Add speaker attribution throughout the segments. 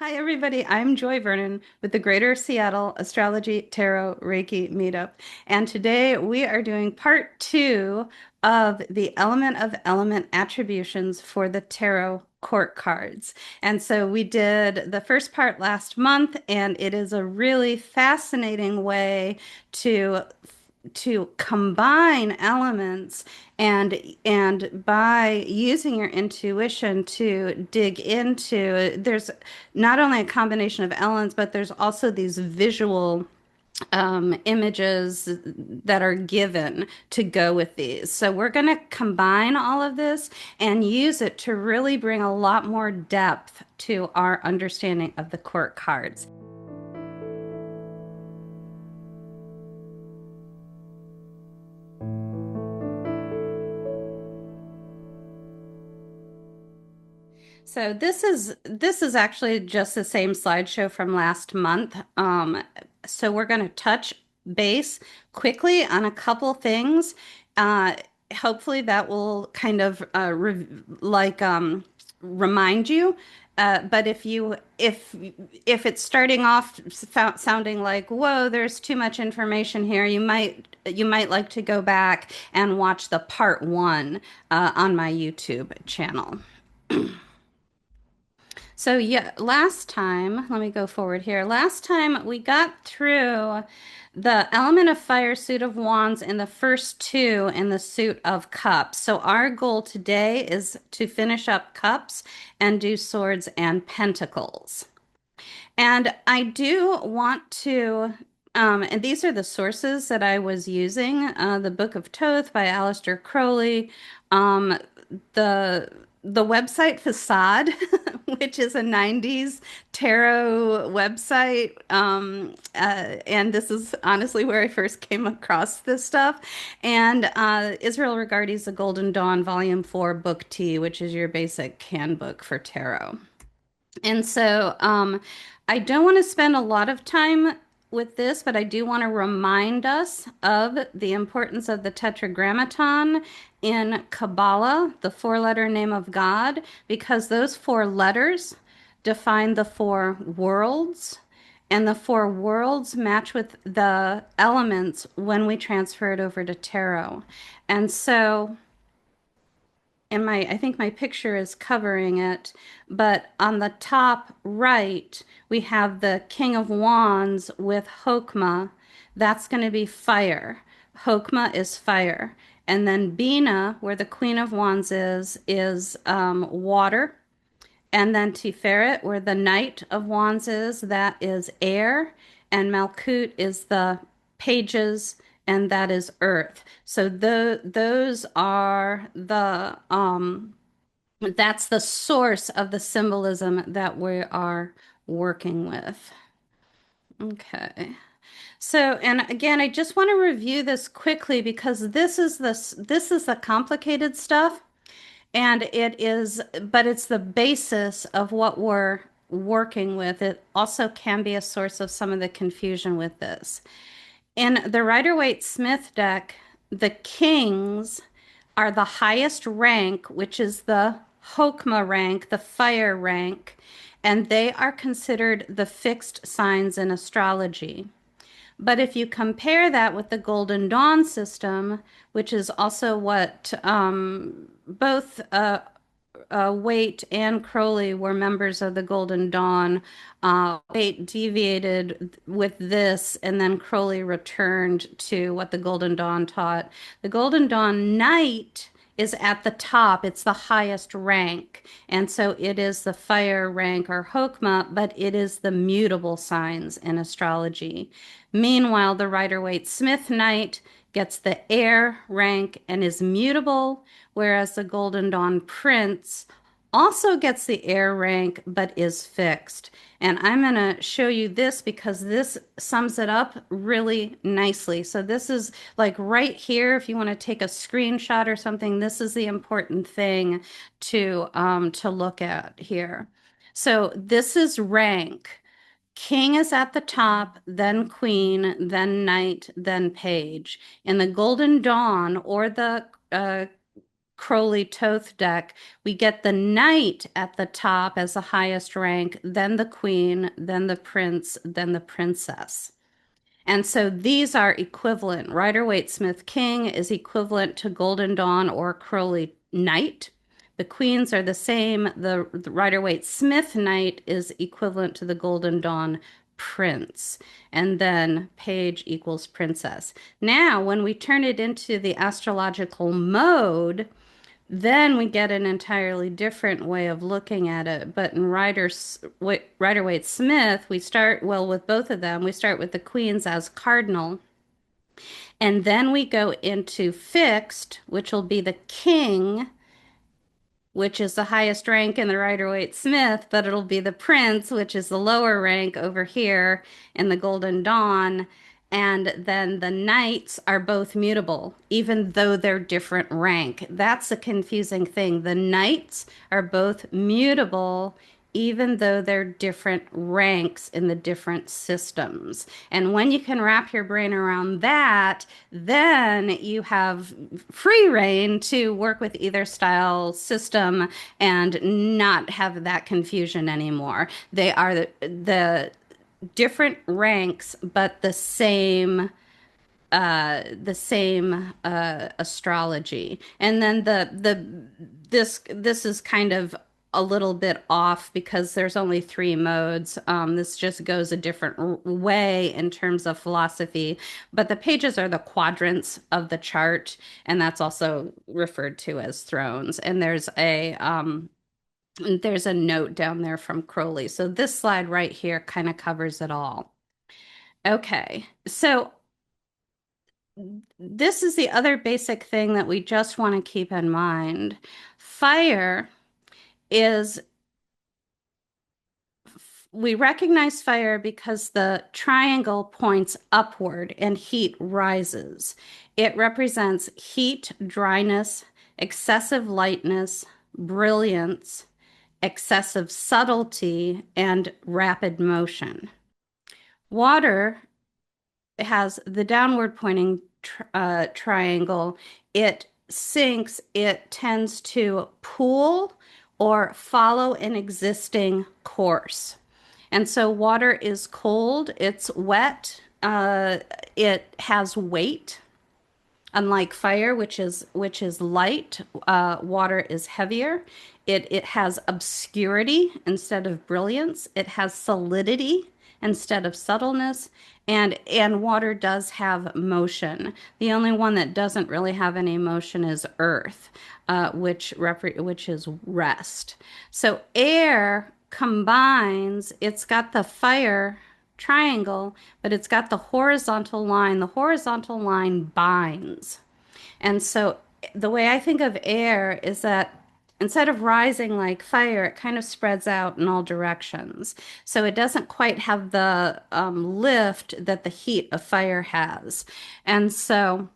Speaker 1: Hi, everybody. I'm Joy Vernon with the Greater Seattle Astrology Tarot Reiki Meetup. And today we are doing part two of the Element of Element Attributions for the Tarot Court cards. And so we did the first part last month, and it is a really fascinating way to combine elements and by using your intuition to dig into, there's not only a combination of elements, but there's also these visual images that are given to go with these. So we're going to combine all of this and use it to really bring a lot more depth to our understanding of the court cards. So this is actually just the same slideshow from last month. So we're going to touch base quickly on a couple things. Uh, Hopefully that will kind of remind you. But if it's starting off sounding like, whoa, there's too much information here, you might like to go back and watch the part one on my YouTube channel. So yeah, last time, let me go forward here. Last time we got through the element of fire, suit of wands, and the first two in the suit of cups. So our goal today is to finish up cups and do swords and pentacles. And I do want to, and these are the sources that I was using, the Book of Thoth by Aleister Crowley, um, the the website Facade, which is a 90s tarot website. And this is honestly where I first came across this stuff. And Israel Regardie's The Golden Dawn, Volume 4, Book T, which is your basic handbook for tarot. And so I don't want to spend a lot of time with this, but I do want to remind us of the importance of the Tetragrammaton in Kabbalah, the four-letter name of God, because those four letters define the four worlds, and the four worlds match with the elements when we transfer it over to tarot. And so and I think my picture is covering it, but on the top right, we have the King of Wands with Hokmah. That's going to be fire. Hokmah is fire. And then Bina, where the Queen of Wands is water. And then Tiferet, where the Knight of Wands is, that is air. And Malkut is the pages, and that is earth. So those are that's the source of the symbolism that we are working with. Okay. So, and again, I just want to review this quickly because this is the complicated stuff. And it is, but it's the basis of what we're working with. It also can be a source of some of the confusion with this. In the Rider-Waite-Smith deck, the kings are the highest rank, which is the Hokmah rank, the fire rank, and they are considered the fixed signs in astrology. But if you compare that with the Golden Dawn system, which is also what both Waite and Crowley were members of the Golden Dawn. Waite deviated with this, and then Crowley returned to what the Golden Dawn taught. The Golden Dawn Knight is at the top. It's the highest rank. And so it is the fire rank or Hokmah, but it is the mutable signs in astrology. Meanwhile, the Rider-Waite-Smith Knight gets the air rank and is mutable, whereas the Golden Dawn Prince also gets the air rank but is fixed. And I'm going to show you this because this sums it up really nicely. So this is like right here, if you want to take a screenshot or something, this is the important thing to look at here. So this is rank. King is at the top, then queen, then knight, then page. In the Golden Dawn or the Crowley Thoth deck, we get the knight at the top as the highest rank, then the queen, then the prince, then the princess. And so these are equivalent. Rider-Waite-Smith King is equivalent to Golden Dawn or Crowley Knight. The queens are the same. The Rider-Waite-Smith Knight is equivalent to the Golden Dawn Prince. And then Page equals Princess. Now, when we turn it into the astrological mode, then we get an entirely different way of looking at it. But in Rider-Waite-Smith, we start, well, with both of them, we start with the queens as cardinal. And then we go into fixed, which will be the king, which is the highest rank in the Rider-Waite-Smith, but it'll be the prince, which is the lower rank over here in the Golden Dawn. And then the knights are both mutable, even though they're different rank. That's a confusing thing. The knights are both mutable, even though they're different ranks in the different systems. And when you can wrap your brain around that, then you have free reign to work with either style system and not have that confusion anymore. They are the different ranks, but the same astrology. And then this is kind of a little bit off because there's only three modes. This just goes a different way in terms of philosophy, but the pages are the quadrants of the chart, and that's also referred to as thrones. And there's a note down there from Crowley. So this slide right here kind of covers it all. Okay, so this is the other basic thing that we just want to keep in mind. Fire is, we recognize fire because the triangle points upward and heat rises. It represents heat, dryness, excessive lightness, brilliance, excessive subtlety, and rapid motion. Water has the downward pointing triangle. It sinks, it tends to pool or follow an existing course. And so water is cold, it's wet, it has weight. Unlike fire, which is light, water is heavier. It has obscurity instead of brilliance. It has solidity instead of subtleness, and water does have motion. The only one that doesn't really have any motion is earth, which is rest. So air combines. It's got the fire triangle, but it's got the horizontal line. The horizontal line binds. And so the way I think of air is that instead of rising like fire, it kind of spreads out in all directions. So it doesn't quite have the lift that the heat of fire has. And so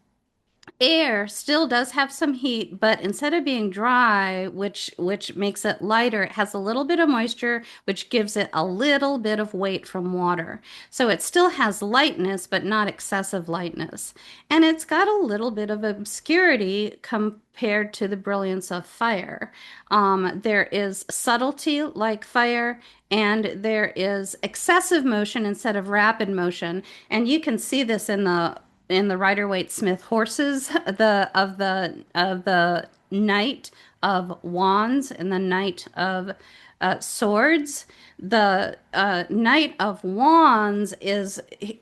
Speaker 1: air still does have some heat, but instead of being dry, which makes it lighter, it has a little bit of moisture, which gives it a little bit of weight from water. So it still has lightness, but not excessive lightness. And it's got a little bit of obscurity compared to the brilliance of fire. There is subtlety like fire, and there is excessive motion instead of rapid motion. And you can see this in the Rider-Waite-Smith horses, the Knight of Wands and the Knight of Swords. The Knight of Wands is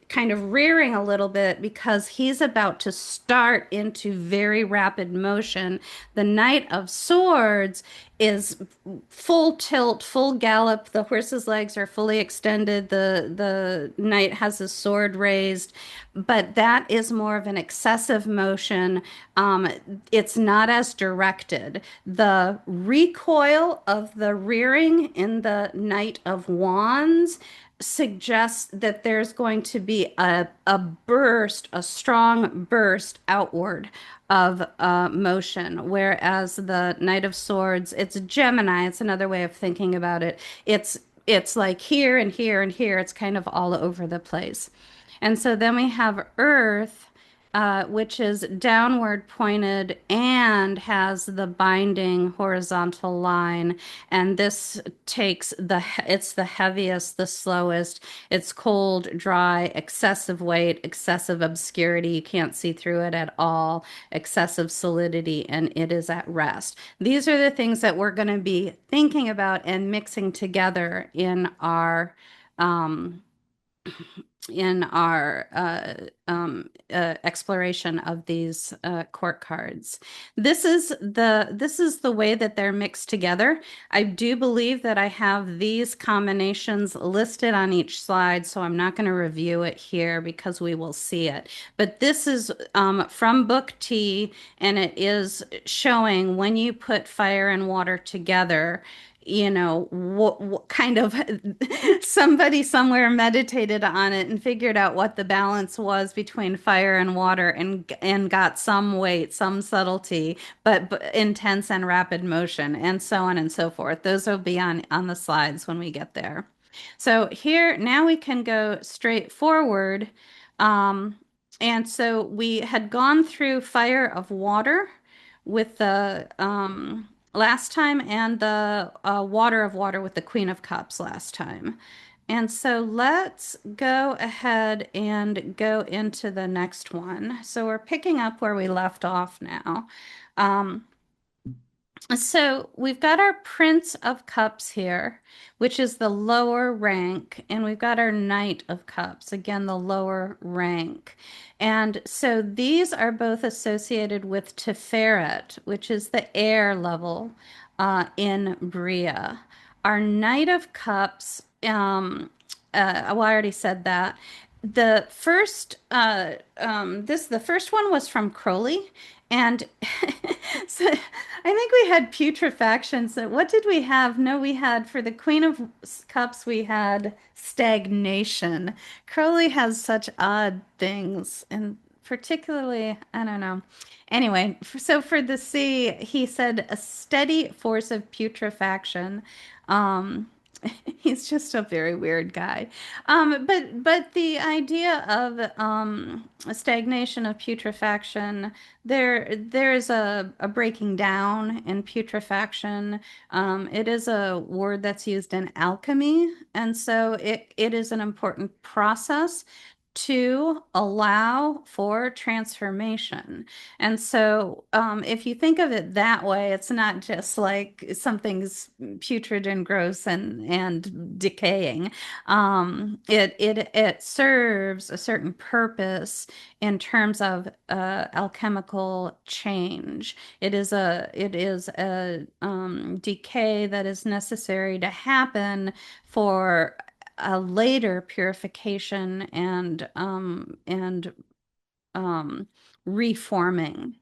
Speaker 1: kind of rearing a little bit because he's about to start into very rapid motion. The Knight of Swords is full tilt, full gallop. The horse's legs are fully extended. The knight has his sword raised, but that is more of an excessive motion. It's not as directed. The recoil of the rearing in the Knight of Wands suggests that there's going to be a burst, a strong burst outward of motion, whereas the Knight of Swords, it's Gemini. It's another way of thinking about it. It's like here and here and here. It's kind of all over the place. And so then we have Earth. which is downward pointed and has the binding horizontal line. And this takes it's the heaviest, the slowest. It's cold, dry, excessive weight, excessive obscurity. You can't see through it at all, excessive solidity, and it is at rest. These are the things that we're going to be thinking about and mixing together um, in our exploration of these court cards. This is the way that they're mixed together. I do believe that I have these combinations listed on each slide, so I'm not going to review it here because we will see it. But this is from Book T, and it is showing when you put fire and water together, what kind of somebody somewhere meditated on it and figured out what the balance was between fire and water, and got some weight, some subtlety, but intense and rapid motion, and so on and so forth. Those will be on the slides when we get there. So here now we can go straight forward. Um, and so we had gone through Fire of Water with the last time, and the Water of Water with the Queen of Cups last time. And so let's go ahead and go into the next one. So we're picking up where we left off now. Um, so we've got our Prince of Cups here, which is the lower rank, and we've got our Knight of Cups, again, the lower rank. And so these are both associated with Tiferet, which is the air level in Bria. Our Knight of Cups, well, I already said that. The first one was from Crowley, and so I think we had putrefaction. So what did we have? No, we had for the Queen of Cups, we had stagnation. Crowley has such odd things, and particularly, I don't know. Anyway, so for the sea, he said a steady force of putrefaction. Um, he's just a very weird guy. But the idea of a stagnation of putrefaction, there's a breaking down in putrefaction. It is a word that's used in alchemy, and so it is an important process to allow for transformation. And so, if you think of it that way, it's not just like something's putrid and gross and decaying. It serves a certain purpose in terms of alchemical change. It is a decay that is necessary to happen for a later purification and reforming.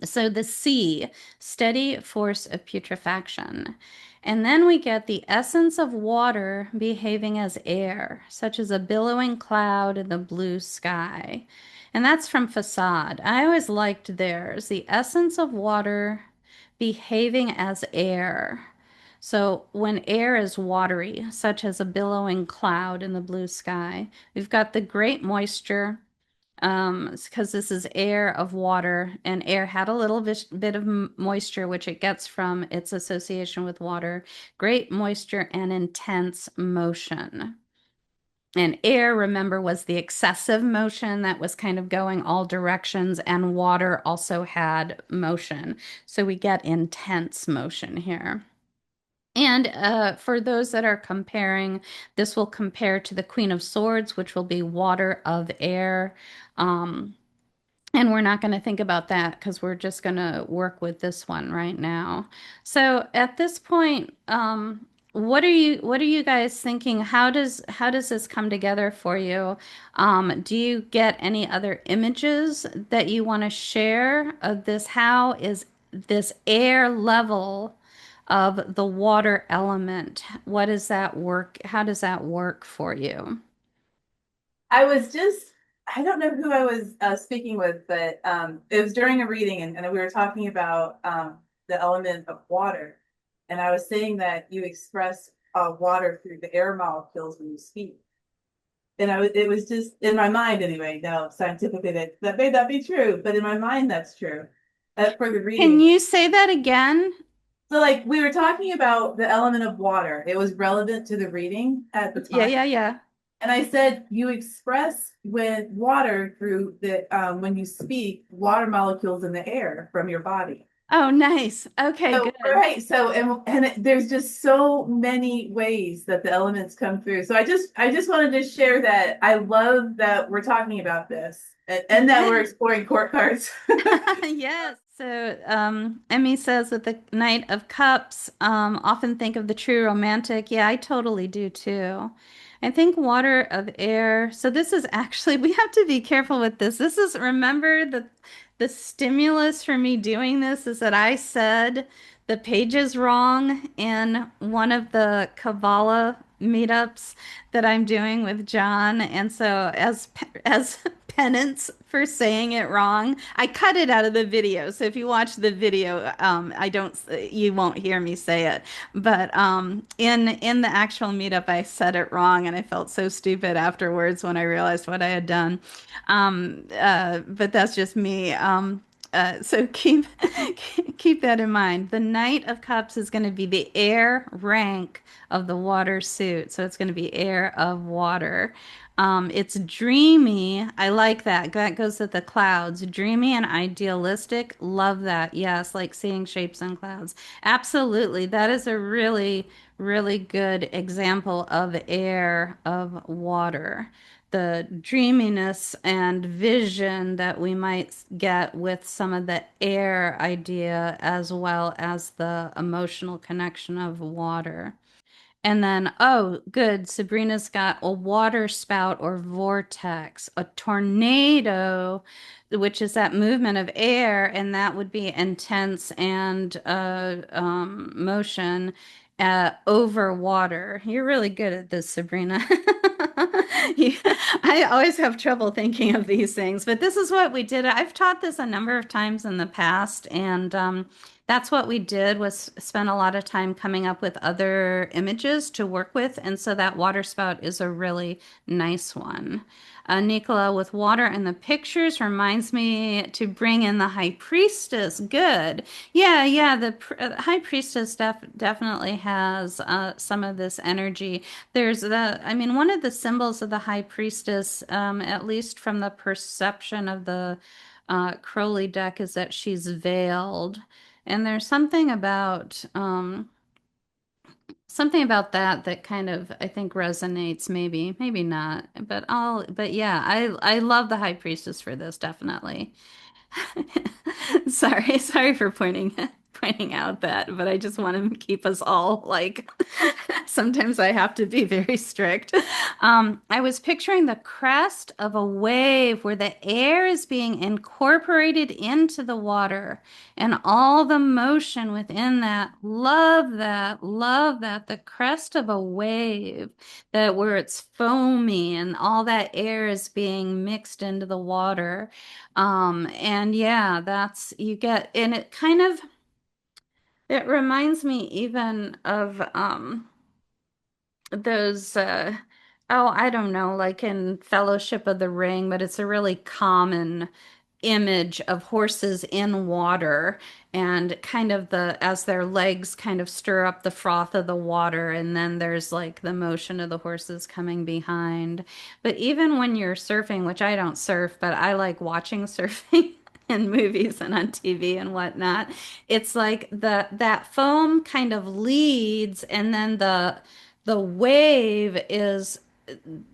Speaker 1: So the sea, steady force of putrefaction. And then we get the essence of water behaving as air, such as a billowing cloud in the blue sky. And that's from Facade. I always liked theirs. The essence of water behaving as air. So when air is watery, such as a billowing cloud in the blue sky, we've got the great moisture, because this is air of water, and air had a little bit of moisture, which it gets from its association with water. Great moisture and intense motion. And air, remember, was the excessive motion that was kind of going all directions, and water also had motion. So we get intense motion here. And for those that are comparing, this will compare to the Queen of Swords, which will be water of air. Um, and we're not going to think about that because we're just going to work with this one right now. So at this point, what are you guys thinking? How does this come together for you? Do you get any other images that you want to share of this? How is this air level of the water element? What does that work? How does that work for you?
Speaker 2: I was just, I don't know who I was speaking with, but it was during a reading, and we were talking about the element of water. And I was saying that you express water through the air molecules when you speak. and it was just in my mind anyway. Now, scientifically, that may not be true, but in my mind, that's true for the
Speaker 1: Can
Speaker 2: reading.
Speaker 1: you say that again?
Speaker 2: So, like, we were talking about the element of water. It was relevant to the reading at the
Speaker 1: Yeah,
Speaker 2: time.
Speaker 1: yeah, yeah.
Speaker 2: And I said, you express with water through when you speak, water molecules in the air from your body.
Speaker 1: Oh, nice. Okay,
Speaker 2: So,
Speaker 1: good.
Speaker 2: right. So, there's just so many ways that the elements come through. So I just wanted to share that. I love that we're talking about this and that we're
Speaker 1: Yeah.
Speaker 2: exploring court cards.
Speaker 1: Yes. So, Emmy says with the Knight of Cups, often think of the true romantic. Yeah, I totally do too. I think water of air. So this is actually, we have to be careful with this. This is, remember the stimulus for me doing this is that I said the page is wrong in one of the Kabbalah meetups that I'm doing with John. And so as penance for saying it wrong, I cut it out of the video. So if you watch the video, I don't you won't hear me say it. But in the actual meetup, I said it wrong, and I felt so stupid afterwards when I realized what I had done. But that's just me. So keep that in mind. The Knight of Cups is going to be the air rank of the water suit. So it's going to be air of water. It's dreamy. I like that. That goes with the clouds. Dreamy and idealistic. Love that. Yes, like seeing shapes in clouds. Absolutely. That is a really, really good example of air of water. The dreaminess and vision that we might get with some of the air idea, as well as the emotional connection of water. And then, oh, good. Sabrina's got a water spout or vortex, a tornado, which is that movement of air, and that would be intense and motion over water. You're really good at this, Sabrina. I always have trouble thinking of these things, but this is what we did. I've taught this a number of times in the past, and that's what we did was spend a lot of time coming up with other images to work with. And so that water spout is a really nice one. Nicola with water in the pictures reminds me to bring in the high priestess. Good. Yeah, yeah. The high priestess definitely has some of this energy. I mean, one of the symbols of the high priestess, at least from the perception of the Crowley deck, is that she's veiled. And there's something about that that kind of I think resonates, maybe not, but yeah, I love the High Priestess for this, definitely. Sorry for pointing out that, but I just want to keep us all like sometimes I have to be very strict. I was picturing the crest of a wave where the air is being incorporated into the water and all the motion within that. Love that, love that. The crest of a wave that where it's foamy and all that air is being mixed into the water. And yeah, that's you get, and it reminds me even of those oh, I don't know, like in Fellowship of the Ring, but it's a really common image of horses in water and kind of as their legs kind of stir up the froth of the water and then there's like the motion of the horses coming behind. But even when you're surfing, which I don't surf, but I like watching surfing in movies and on TV and whatnot, it's like that foam kind of leads and then the wave is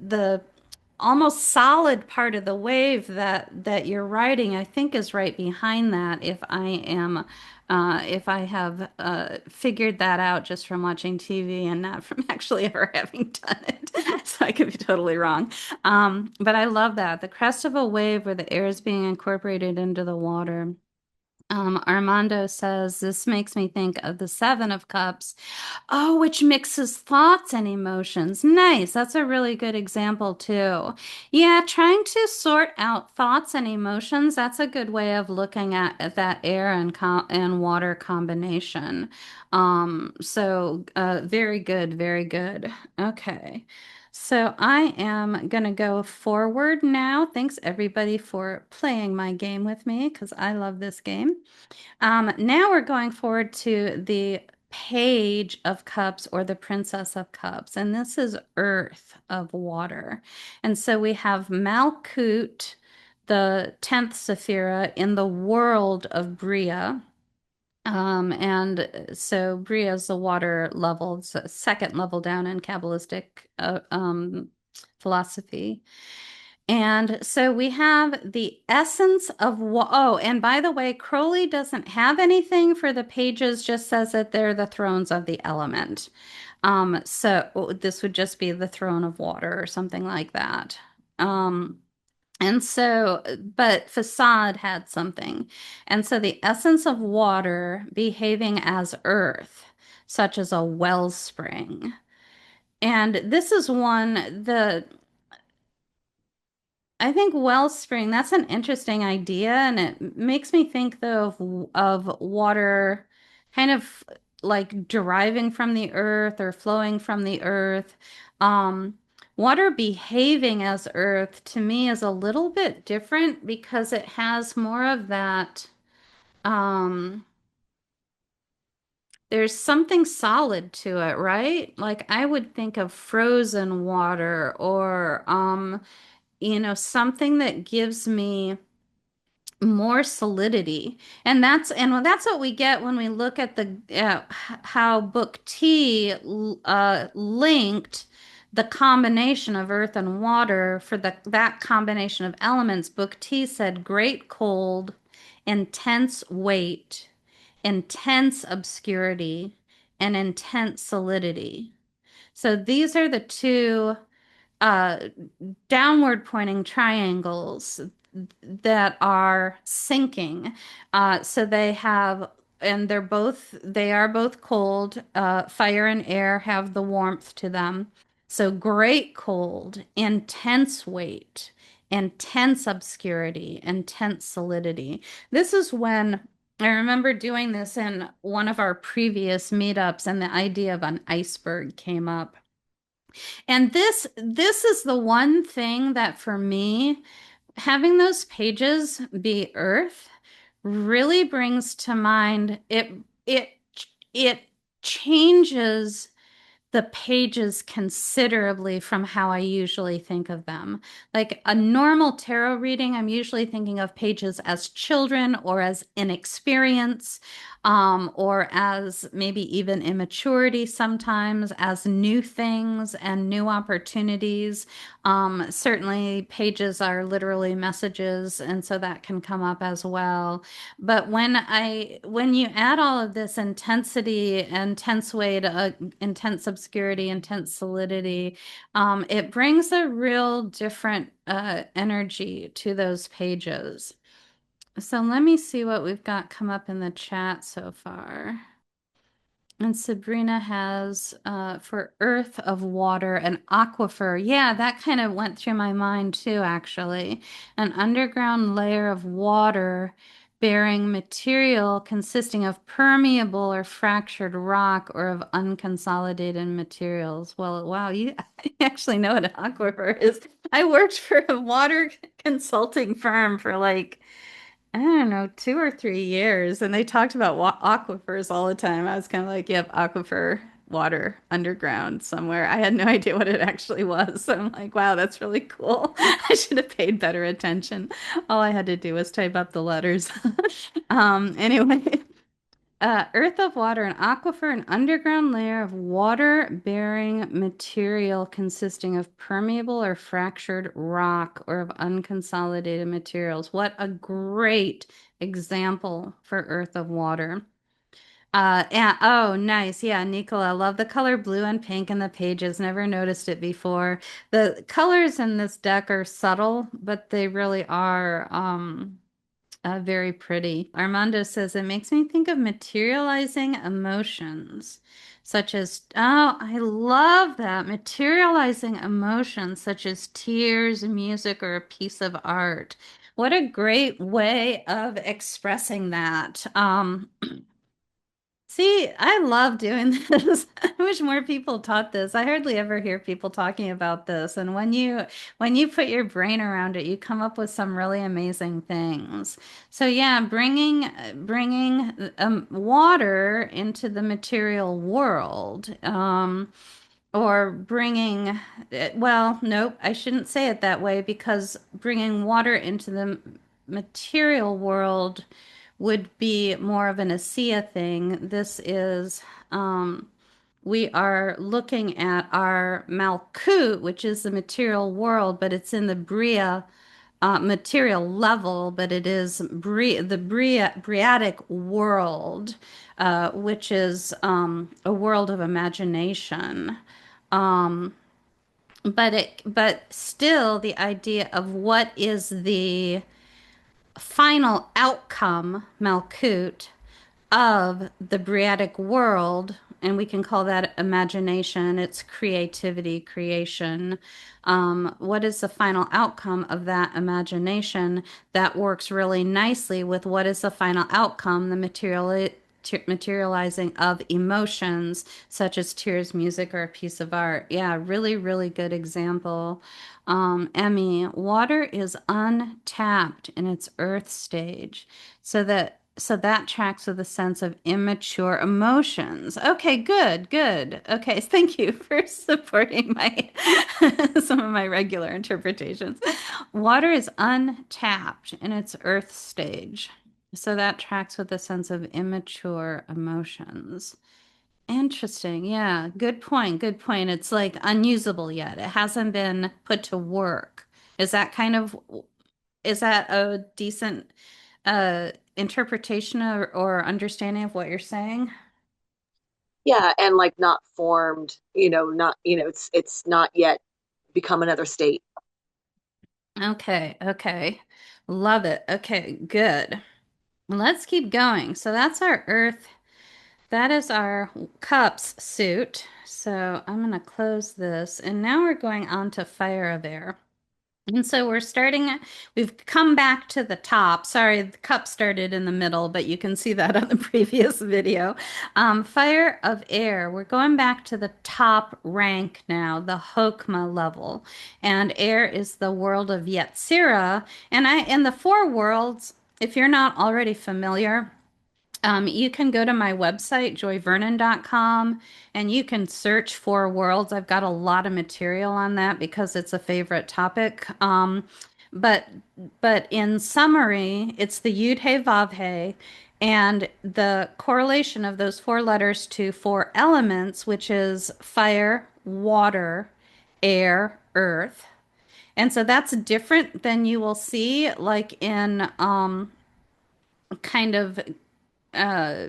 Speaker 1: the almost solid part of the wave that you're riding, I think is right behind that if I have figured that out just from watching TV and not from actually ever having done it. So I could be totally wrong. But I love that. The crest of a wave where the air is being incorporated into the water. Armando says, this makes me think of the Seven of Cups. Oh, which mixes thoughts and emotions. Nice. That's a really good example, too. Yeah, trying to sort out thoughts and emotions, that's a good way of looking at that air and water combination. So very good, very good. Okay. So I am going to go forward now. Thanks everybody for playing my game with me because I love this game. Now we're going forward to the Page of Cups or the Princess of Cups, and this is Earth of Water. And so we have Malkut, the 10th Sephira, in the world of Bria. And so Bria is the water level, it's a second level down in Kabbalistic philosophy. And so we have the essence of oh, and by the way, Crowley doesn't have anything for the pages, just says that they're the thrones of the element. So this would just be the throne of water or something like that. Um, and so, but Facade had something. And so the essence of water behaving as earth, such as a wellspring. And this is one, I think wellspring, that's an interesting idea. And it makes me think though of water kind of like deriving from the earth or flowing from the earth. Um, Water behaving as earth to me is a little bit different because it has more of that. Um, there's something solid to it, right? Like I would think of frozen water or something that gives me more solidity. And that's what we get when we look at the how book T linked the combination of earth and water for that combination of elements. Book T said great cold, intense weight, intense obscurity, and intense solidity. So these are the two uh, downward pointing triangles that are sinking. So they have, and they are both cold. Fire and air have the warmth to them. So great cold, intense weight, intense obscurity, intense solidity. This is when I remember doing this in one of our previous meetups, and the idea of an iceberg came up. And this is the one thing that for me, having those pages be Earth really brings to mind it it changes the pages considerably from how I usually think of them. Like a normal tarot reading, I'm usually thinking of pages as children or as inexperience, or as maybe even immaturity sometimes, as new things and new opportunities. Certainly, pages are literally messages, and so that can come up as well. But when you add all of this intensity, intense weight, intense obscurity, intense solidity, it brings a real different energy to those pages. So let me see what we've got come up in the chat so far. And Sabrina has for Earth of Water an aquifer. Yeah, that kind of went through my mind too, actually. An underground layer of water bearing material consisting of permeable or fractured rock or of unconsolidated materials. Well, wow, you actually know what an aquifer is. I worked for a water consulting firm for like I don't know, 2 or 3 years, and they talked about wa aquifers all the time. I was kind of like, yep, aquifer water underground somewhere. I had no idea what it actually was. So I'm like, wow, that's really cool. I should have paid better attention. All I had to do was type up the letters. Anyway, earth of water, an aquifer, an underground layer of water-bearing material consisting of permeable or fractured rock or of unconsolidated materials. What a great example for earth of water. And, oh, nice. Yeah, Nicola, love the color blue and pink in the pages. Never noticed it before. The colors in this deck are subtle, but they really are. Very pretty. Armando says it makes me think of materializing emotions, such as, oh, I love that. Materializing emotions, such as tears, music, or a piece of art. What a great way of expressing that. See, I love doing this. I wish more people taught this. I hardly ever hear people talking about this. And when you put your brain around it, you come up with some really amazing things. So yeah, bringing water into the material world, or bringing, well, nope, I shouldn't say it that way because bringing water into the material world would be more of an ASEA thing. This is, we are looking at our Malkut, which is the material world, but it's in the Bria material level, but it is Briatic world, which is a world of imagination. Um, but still, the idea of what is the final outcome, Malkut, of the Briatic world, and we can call that imagination, it's creativity, creation. What is the final outcome of that imagination that works really nicely with what is the final outcome, the materializing of emotions, such as tears, music, or a piece of art? Yeah, really, really good example. Emmy, water is untapped in its earth stage. So that tracks with a sense of immature emotions. Okay, good, good. Okay, thank you for supporting my some of my regular interpretations. Water is untapped in its earth stage. So that tracks with a sense of immature emotions. Interesting. Yeah, good point. Good point. It's like unusable yet. It hasn't been put to work. Is that kind of is that a decent interpretation or understanding of what you're saying?
Speaker 3: Yeah, and like not formed, not, it's not yet become another state.
Speaker 1: Okay, okay. Love it. Okay, good. Let's keep going. So that's our Earth. That is our cups suit. So I'm going to close this. And now we're going on to Fire of Air. And so we've come back to the top. Sorry, the cup started in the middle, but you can see that on the previous video. Fire of Air, we're going back to the top rank now, the Hokmah level. And air is the world of Yetzirah. In the four worlds, if you're not already familiar, you can go to my website, joyvernon.com, and you can search for worlds. I've got a lot of material on that because it's a favorite topic. But but in summary, it's the Yud He Vav He, and the correlation of those four letters to four elements, which is fire, water, air, earth. And so that's different than you will see like in kind of uh,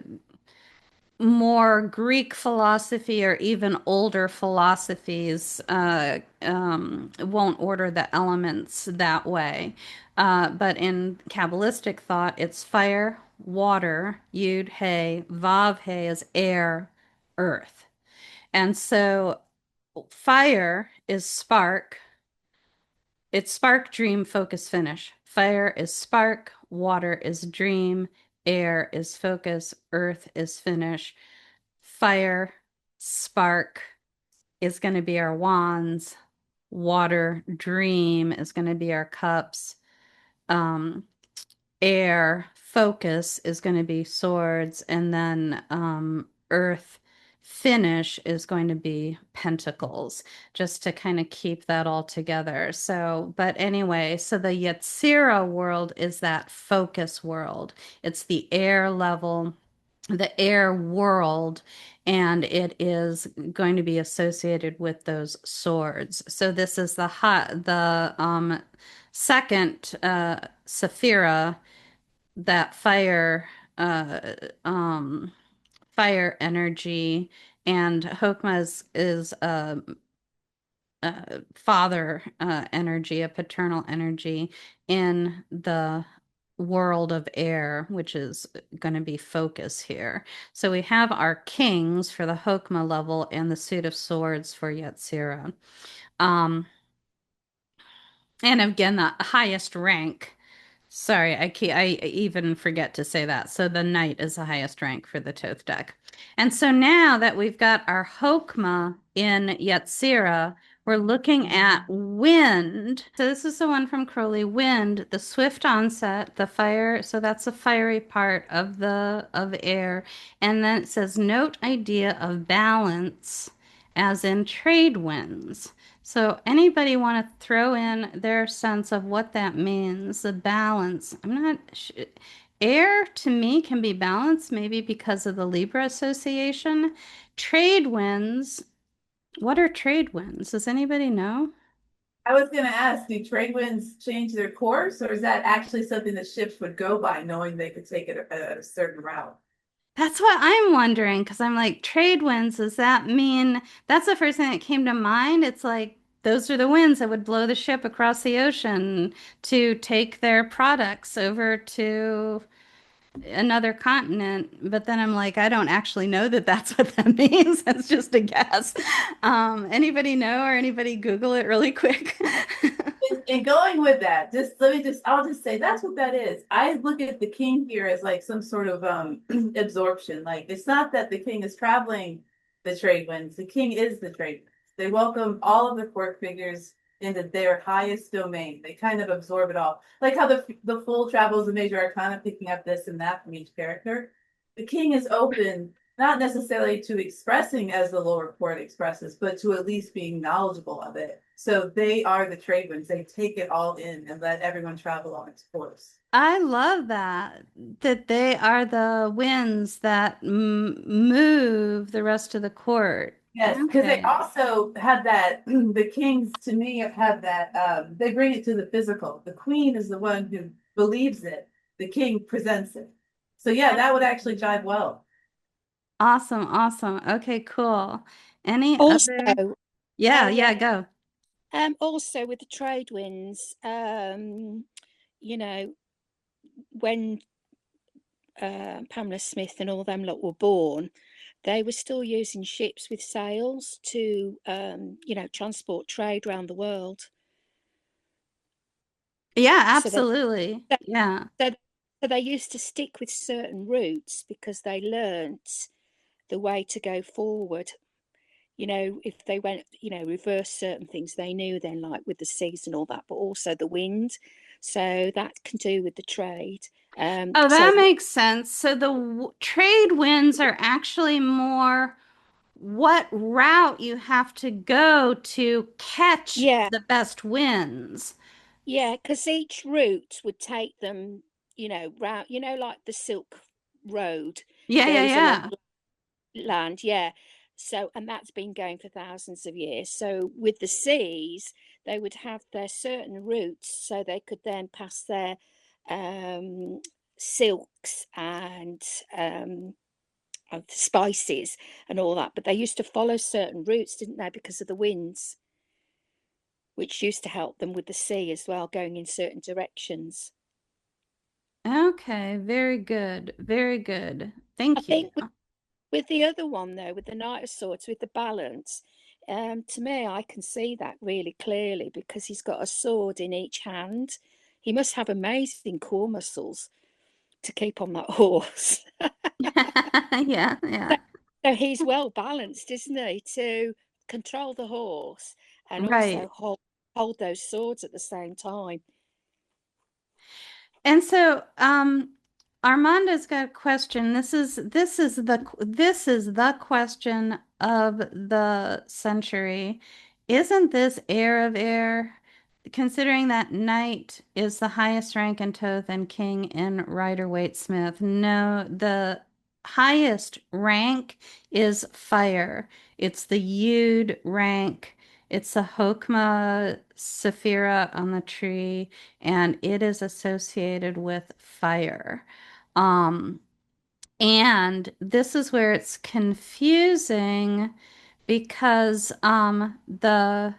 Speaker 1: more Greek philosophy or even older philosophies won't order the elements that way. But in Kabbalistic thought, it's fire, water, Yud, He, Vav, He is air, earth. And so fire is spark. It's spark, dream, focus, finish. Fire is spark, water is dream, air is focus, earth is finish. Fire, spark is going to be our wands. Water, dream is going to be our cups. Um, Air, focus is going to be swords. And then earth, finish is going to be pentacles, just to kind of keep that all together. So, but anyway, so the Yetzirah world is that focus world. It's the air level, the air world, and it is going to be associated with those swords. So this is the second Sephira, that uh um fire energy, and Hokmah is father energy, a paternal energy in the world of air, which is going to be focus here. So we have our kings for the Hokmah level and the suit of swords for Yetzirah. Um, and again, the highest rank. Sorry, I even forget to say that. So the knight is the highest rank for the Thoth deck. And so now that we've got our Hokmah in Yetzirah, we're looking at wind. So this is the one from Crowley, wind, the swift onset, the fire. So that's the fiery part of air. And then it says note idea of balance, as in trade winds. So anybody want to throw in their sense of what that means, the balance? I'm not sh Air to me can be balanced, maybe because of the Libra association. Trade winds, what are trade winds? Does anybody know?
Speaker 2: I was going to ask, do trade winds change their course, or is that actually something that ships would go by, knowing they could take it a certain route?
Speaker 1: That's what I'm wondering, because I'm like, trade winds, does that mean that's the first thing that came to mind? It's like those are the winds that would blow the ship across the ocean to take their products over to another continent, but then I'm like, I don't actually know that that's what that means. That's just a guess. Anybody know or anybody Google it really quick?
Speaker 2: And going with that, I'll just say that's what that is. I look at the king here as like some sort of absorption. Like it's not that the king is traveling the trade winds, the king is the trade winds. They welcome all of the court figures into their highest domain. They kind of absorb it all. Like how the fool travels the major arcana, picking up this and that from each character. The king is open not necessarily to expressing as the lower court expresses, but to at least being knowledgeable of it. So they are the trade winds. They take it all in and let everyone travel on its course.
Speaker 1: I love that, that they are the winds that move the rest of the court.
Speaker 2: Yes, because they
Speaker 1: Okay.
Speaker 2: also have that, the kings to me have that, they bring it to the physical. The queen is the one who believes it, the king presents it. So, yeah, that would actually jive well.
Speaker 1: Awesome, awesome. Okay, cool. Any other?
Speaker 4: Also,
Speaker 1: Yeah,
Speaker 4: oh yeah,
Speaker 1: yeah, go.
Speaker 4: also with the trade winds, you know, when Pamela Smith and all them lot were born, they were still using ships with sails to, transport trade around the world.
Speaker 1: Yeah,
Speaker 4: So that,
Speaker 1: absolutely.
Speaker 4: that
Speaker 1: Yeah.
Speaker 4: so, so they used to stick with certain routes because they learnt the way to go forward. If they went, reverse certain things, they knew then, like with the seas and all that, but also the wind. So that can do with the trade.
Speaker 1: Oh,
Speaker 4: So
Speaker 1: that makes sense. So the trade winds are actually more what route you have to go to catch
Speaker 4: yeah,
Speaker 1: the best winds.
Speaker 4: yeah, because each route would take them, route, like the Silk Road
Speaker 1: Yeah, yeah,
Speaker 4: goes along
Speaker 1: yeah.
Speaker 4: land, yeah. So, and that's been going for thousands of years. So, with the seas, they would have their certain routes, so they could then pass their um, silks and spices and all that. But they used to follow certain routes, didn't they, because of the winds, which used to help them with the sea as well, going in certain directions.
Speaker 1: Okay, very good. Very good.
Speaker 4: I
Speaker 1: Thank you.
Speaker 4: think with the other one, though, with the Knight of Swords, with the balance, to me, I can see that really clearly because he's got a sword in each hand. He must have amazing core muscles to keep on that horse.
Speaker 1: Yeah,
Speaker 4: so,
Speaker 1: yeah.
Speaker 4: so he's well balanced, isn't he, to control the horse and also
Speaker 1: Right.
Speaker 4: hold those swords at the same time.
Speaker 1: And so, Armando's got a question. This is the question of the century. Isn't this heir of heir? Considering that knight is the highest rank in Thoth and king in Rider-Waite-Smith. No, the highest rank is fire. It's the Yud rank. It's the Hokmah Sephira on the tree, and it is associated with fire. Um, and this is where it's confusing because the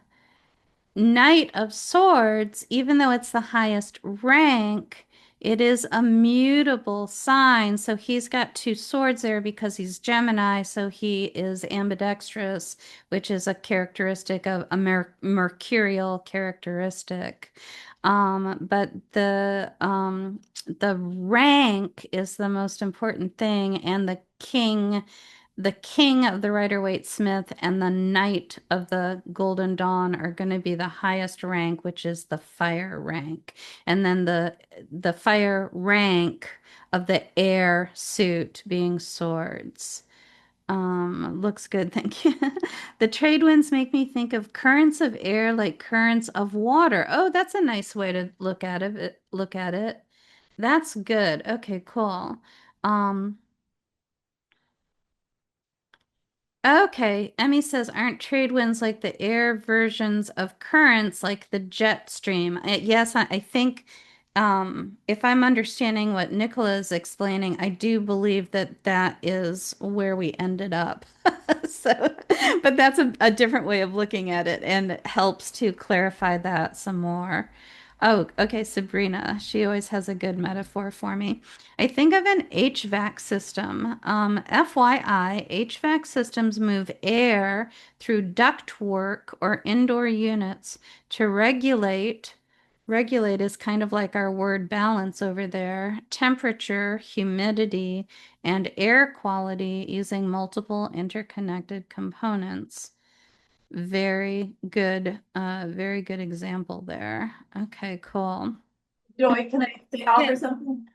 Speaker 1: Knight of Swords, even though it's the highest rank, It is a mutable sign. So he's got two swords there because he's Gemini. So he is ambidextrous, which is a characteristic of a mercurial characteristic. But the rank is the most important thing, and the king of the Rider-Waite-Smith and the knight of the Golden Dawn are going to be the highest rank, which is the fire rank. And then the fire rank of the air suit being swords. Looks good, thank you. The trade winds make me think of currents of air like currents of water. Oh, that's a nice way to look at it. Look at it. That's good. Okay, cool. Um, Okay, Emmy says, aren't trade winds like the air versions of currents, like the jet stream? Yes, I think if I'm understanding what Nicola is explaining, I do believe that that is where we ended up. So, but that's a different way of looking at it and it helps to clarify that some more. Oh, okay, Sabrina. She always has a good metaphor for me. I think of an HVAC system. FYI, HVAC systems move air through ductwork or indoor units to regulate. Regulate is kind of like our word balance over there. Temperature, humidity, and air quality using multiple interconnected components. Very good example there. Okay, cool.
Speaker 2: Joy, can I say,
Speaker 1: Yeah.
Speaker 2: offer something?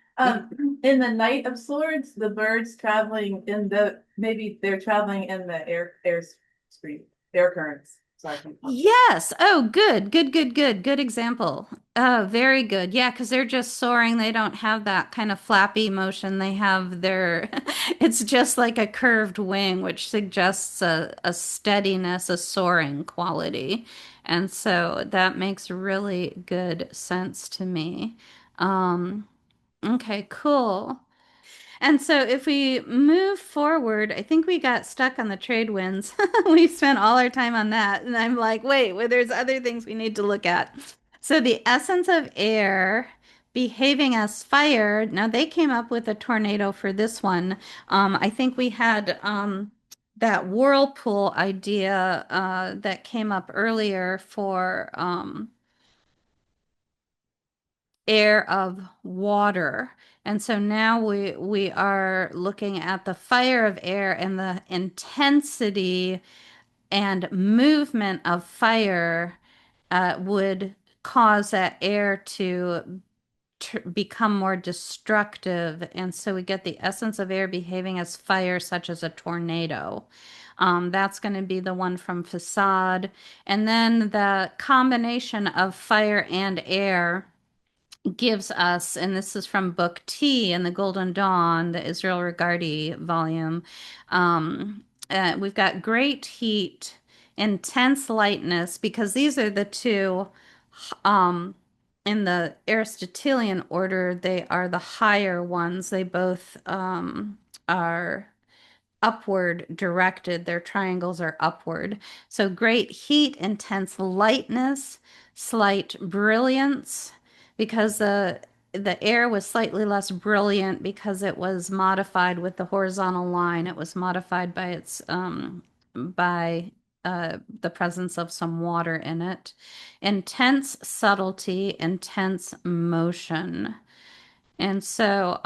Speaker 2: In the Knight of Swords, the birds traveling in the, maybe they're traveling in the air street, air currents. Sorry.
Speaker 1: Yes. Oh, good example. Oh, very good. Yeah, because they're just soaring. They don't have that kind of flappy motion. They have their, it's just like a curved wing, which suggests a steadiness, a soaring quality. And so that makes really good sense to me. Um, okay, cool. And so if we move forward, I think we got stuck on the trade winds. We spent all our time on that. And I'm like, wait, well, there's other things we need to look at. So the essence of air behaving as fire. Now they came up with a tornado for this one. I think we had that whirlpool idea that came up earlier for air of water. And so now we are looking at the fire of air and the intensity and movement of fire would cause that air to become more destructive. And so we get the essence of air behaving as fire, such as a tornado. That's going to be the one from Facade. And then the combination of fire and air gives us, and this is from Book T in the Golden Dawn, the Israel Regardie volume. We've got great heat, intense lightness, because these are the two in the Aristotelian order. They are the higher ones. They both are upward directed. Their triangles are upward. So great heat, intense lightness, slight brilliance, because the air was slightly less brilliant because it was modified with the horizontal line. It was modified by its by the presence of some water in it. Intense subtlety, intense motion. And so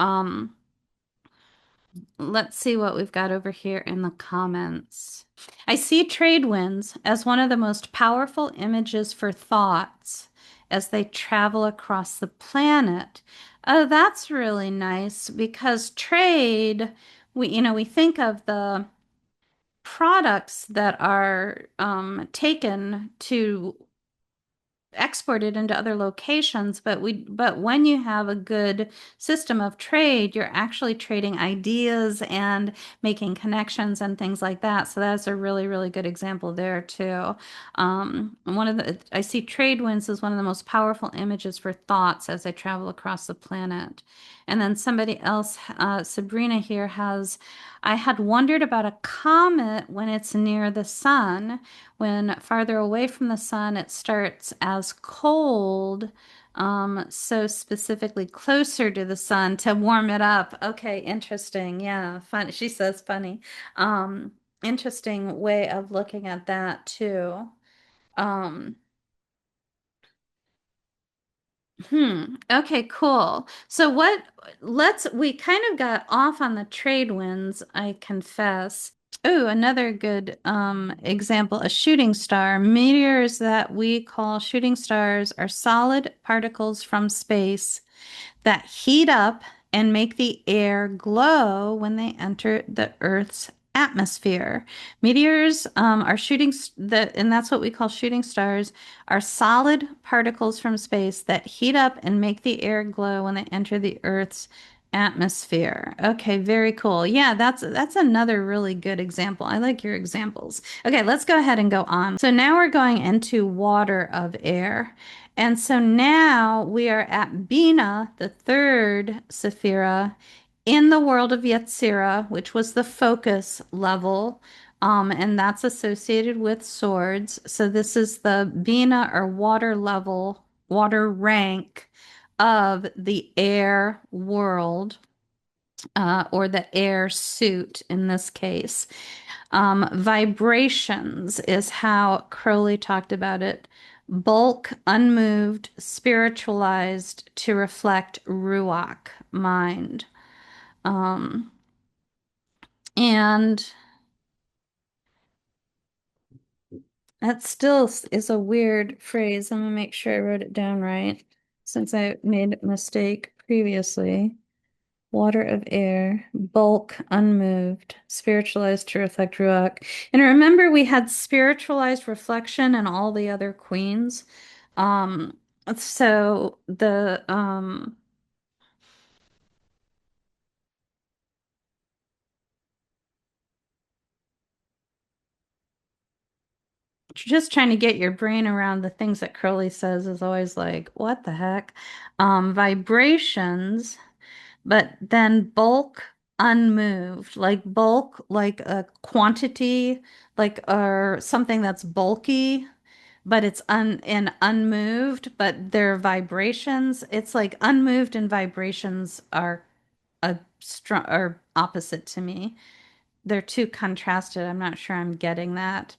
Speaker 1: let's see what we've got over here in the comments. I see trade winds as one of the most powerful images for thoughts as they travel across the planet. Oh, that's really nice because trade, we think of the products that are taken to exported into other locations, but when you have a good system of trade, you're actually trading ideas and making connections and things like that. So that's a really good example there too. I see trade winds as one of the most powerful images for thoughts as they travel across the planet. And then somebody else, Sabrina here I had wondered about a comet when it's near the sun. When farther away from the sun, it starts as cold, So specifically closer to the sun to warm it up. Okay, interesting. Yeah, fun. She says funny. Um, Interesting way of looking at that too. Um, Okay, cool. So we kind of got off on the trade winds, I confess. Oh, another good example, a shooting star. Meteors that we call shooting stars are solid particles from space that heat up and make the air glow when they enter the Earth's atmosphere. Meteors are and that's what we call shooting stars, are solid particles from space that heat up and make the air glow when they enter the Earth's atmosphere. Okay, very cool. Yeah, that's another really good example. I like your examples. Okay, let's go ahead and go on. So now we're going into water of air. And so now we are at Bina, the third Sephira, in the world of Yetzirah, which was the focus level, and that's associated with swords. So this is the Bina or water level, water rank of the air world, or the air suit in this case. Vibrations is how Crowley talked about it. Bulk, unmoved, spiritualized to reflect Ruach, mind. Um, and that still is a weird phrase. I'm gonna make sure I wrote it down right since I made a mistake previously. Water of air, bulk, unmoved, spiritualized to reflect Ruach. And remember, we had spiritualized reflection and all the other queens. Um, so just trying to get your brain around the things that Crowley says is always like, what the heck? Vibrations, but then bulk unmoved, like bulk, like a quantity, like or something that's bulky, but it's unmoved, but their vibrations, it's like unmoved and vibrations are a strong or opposite to me. They're too contrasted. I'm not sure I'm getting that.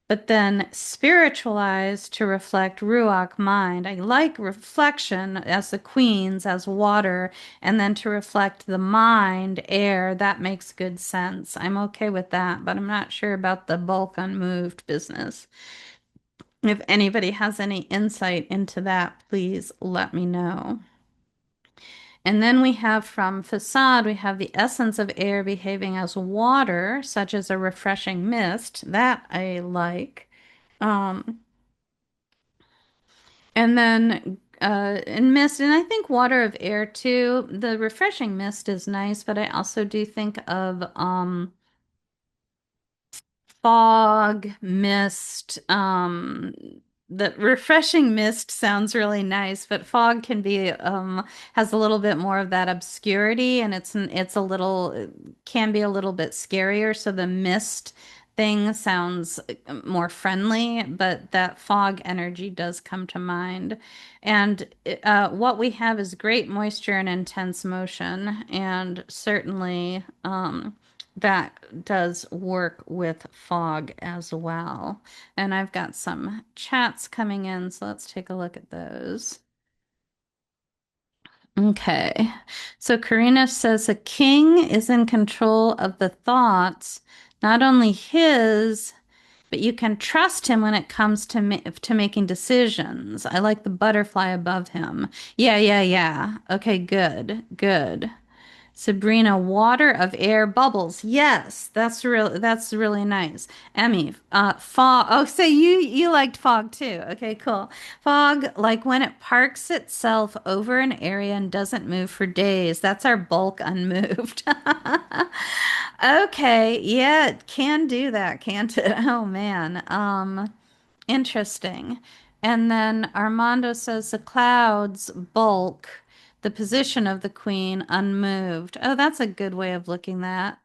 Speaker 1: But then spiritualized to reflect Ruach mind. I like reflection as the queens, as water, and then to reflect the mind, air. That makes good sense. I'm okay with that, but I'm not sure about the bulk unmoved business. If anybody has any insight into that, please let me know. And then we have from facade, we have the essence of air behaving as water, such as a refreshing mist. That I like. Um, And then in mist, and I think water of air too. The refreshing mist is nice, but I also do think of fog, mist. The refreshing mist sounds really nice, but fog can be has a little bit more of that obscurity, and it's a little can be a little bit scarier. So the mist thing sounds more friendly, but that fog energy does come to mind. And what we have is great moisture and intense motion, and certainly that does work with fog as well. And I've got some chats coming in, so let's take a look at those. Okay. So Karina says a king is in control of the thoughts, not only his, but you can trust him when it comes to to making decisions. I like the butterfly above him. Yeah, yeah, yeah. Okay, good. Good. Sabrina, water of air bubbles. Yes, that's really nice. Emmy, fog. Oh, so you liked fog too. Okay, cool. Fog, like when it parks itself over an area and doesn't move for days. That's our bulk unmoved. Okay, yeah, it can do that, can't it? Oh man. Interesting. And then Armando says the clouds bulk, the position of the queen unmoved. Oh, that's a good way of looking at.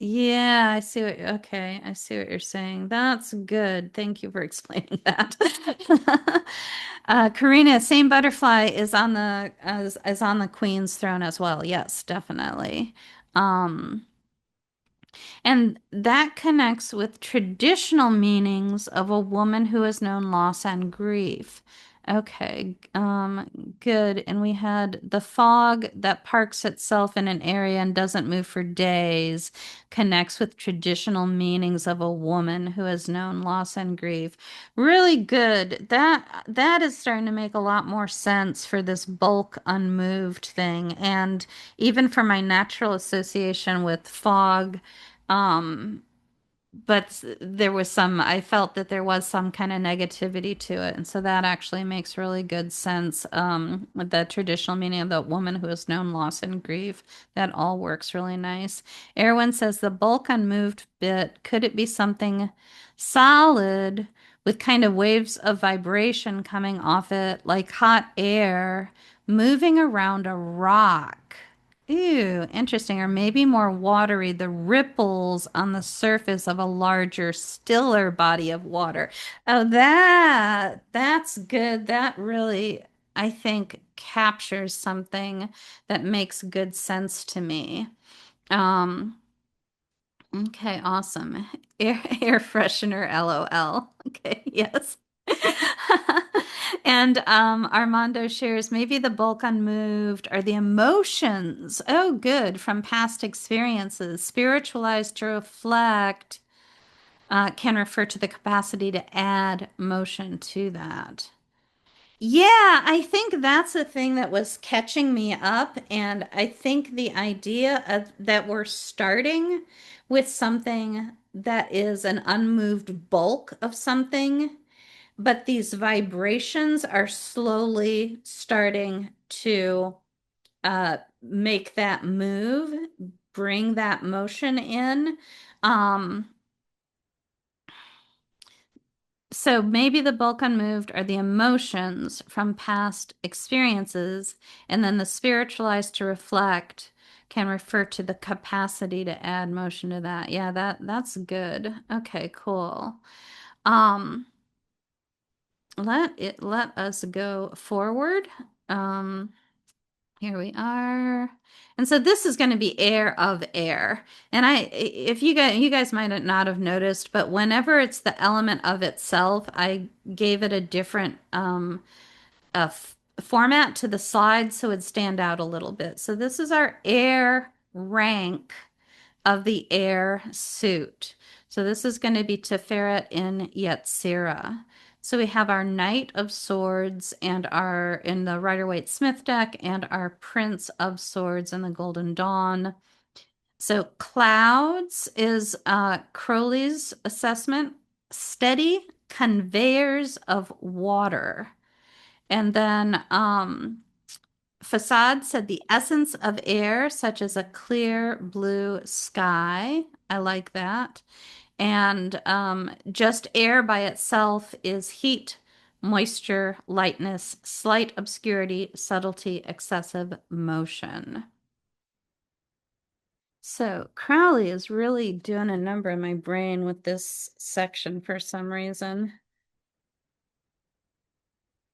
Speaker 1: Yeah, I see what, okay, I see what you're saying. That's good. Thank you for explaining that. Karina, same butterfly is on the as on the queen's throne as well. Yes, definitely. Um, and that connects with traditional meanings of a woman who has known loss and grief. Okay, good. And we had the fog that parks itself in an area and doesn't move for days, connects with traditional meanings of a woman who has known loss and grief. Really good. That is starting to make a lot more sense for this bulk unmoved thing, and even for my natural association with fog. Um, but there was some, I felt that there was some kind of negativity to it. And so that actually makes really good sense. With the traditional meaning of the woman who has known loss and grief, that all works really nice. Erwin says the bulk unmoved bit, could it be something solid with kind of waves of vibration coming off it, like hot air moving around a rock? Ew, interesting. Or maybe more watery, the ripples on the surface of a larger, stiller body of water. Oh, that's good. That really, I think, captures something that makes good sense to me. Um, okay, awesome. Air freshener, LOL. Okay, yes. And Armando shares maybe the bulk unmoved are the emotions. Oh, good. From past experiences. Spiritualized to reflect can refer to the capacity to add motion to that. Yeah, I think that's the thing that was catching me up. And I think the idea of that we're starting with something that is an unmoved bulk of something, but these vibrations are slowly starting to make that move, bring that motion in. Um, so maybe the bulk unmoved are the emotions from past experiences, and then the spiritualized to reflect can refer to the capacity to add motion to that. Yeah, that's good. Okay, cool. Um, let us go forward. Um, Here we are. And so this is going to be air of air. And if you guys might not have noticed, but whenever it's the element of itself, I gave it a different format to the slide so it'd stand out a little bit. So this is our air rank of the air suit. So this is going to be Tiferet in Yetzirah. So we have our Knight of Swords and our in the Rider-Waite-Smith deck and our Prince of Swords in the Golden Dawn. So clouds is Crowley's assessment, steady conveyors of water. And then Facade said the essence of air, such as a clear blue sky. I like that. And just air by itself is heat, moisture, lightness, slight obscurity, subtlety, excessive motion. So Crowley is really doing a number in my brain with this section for some reason.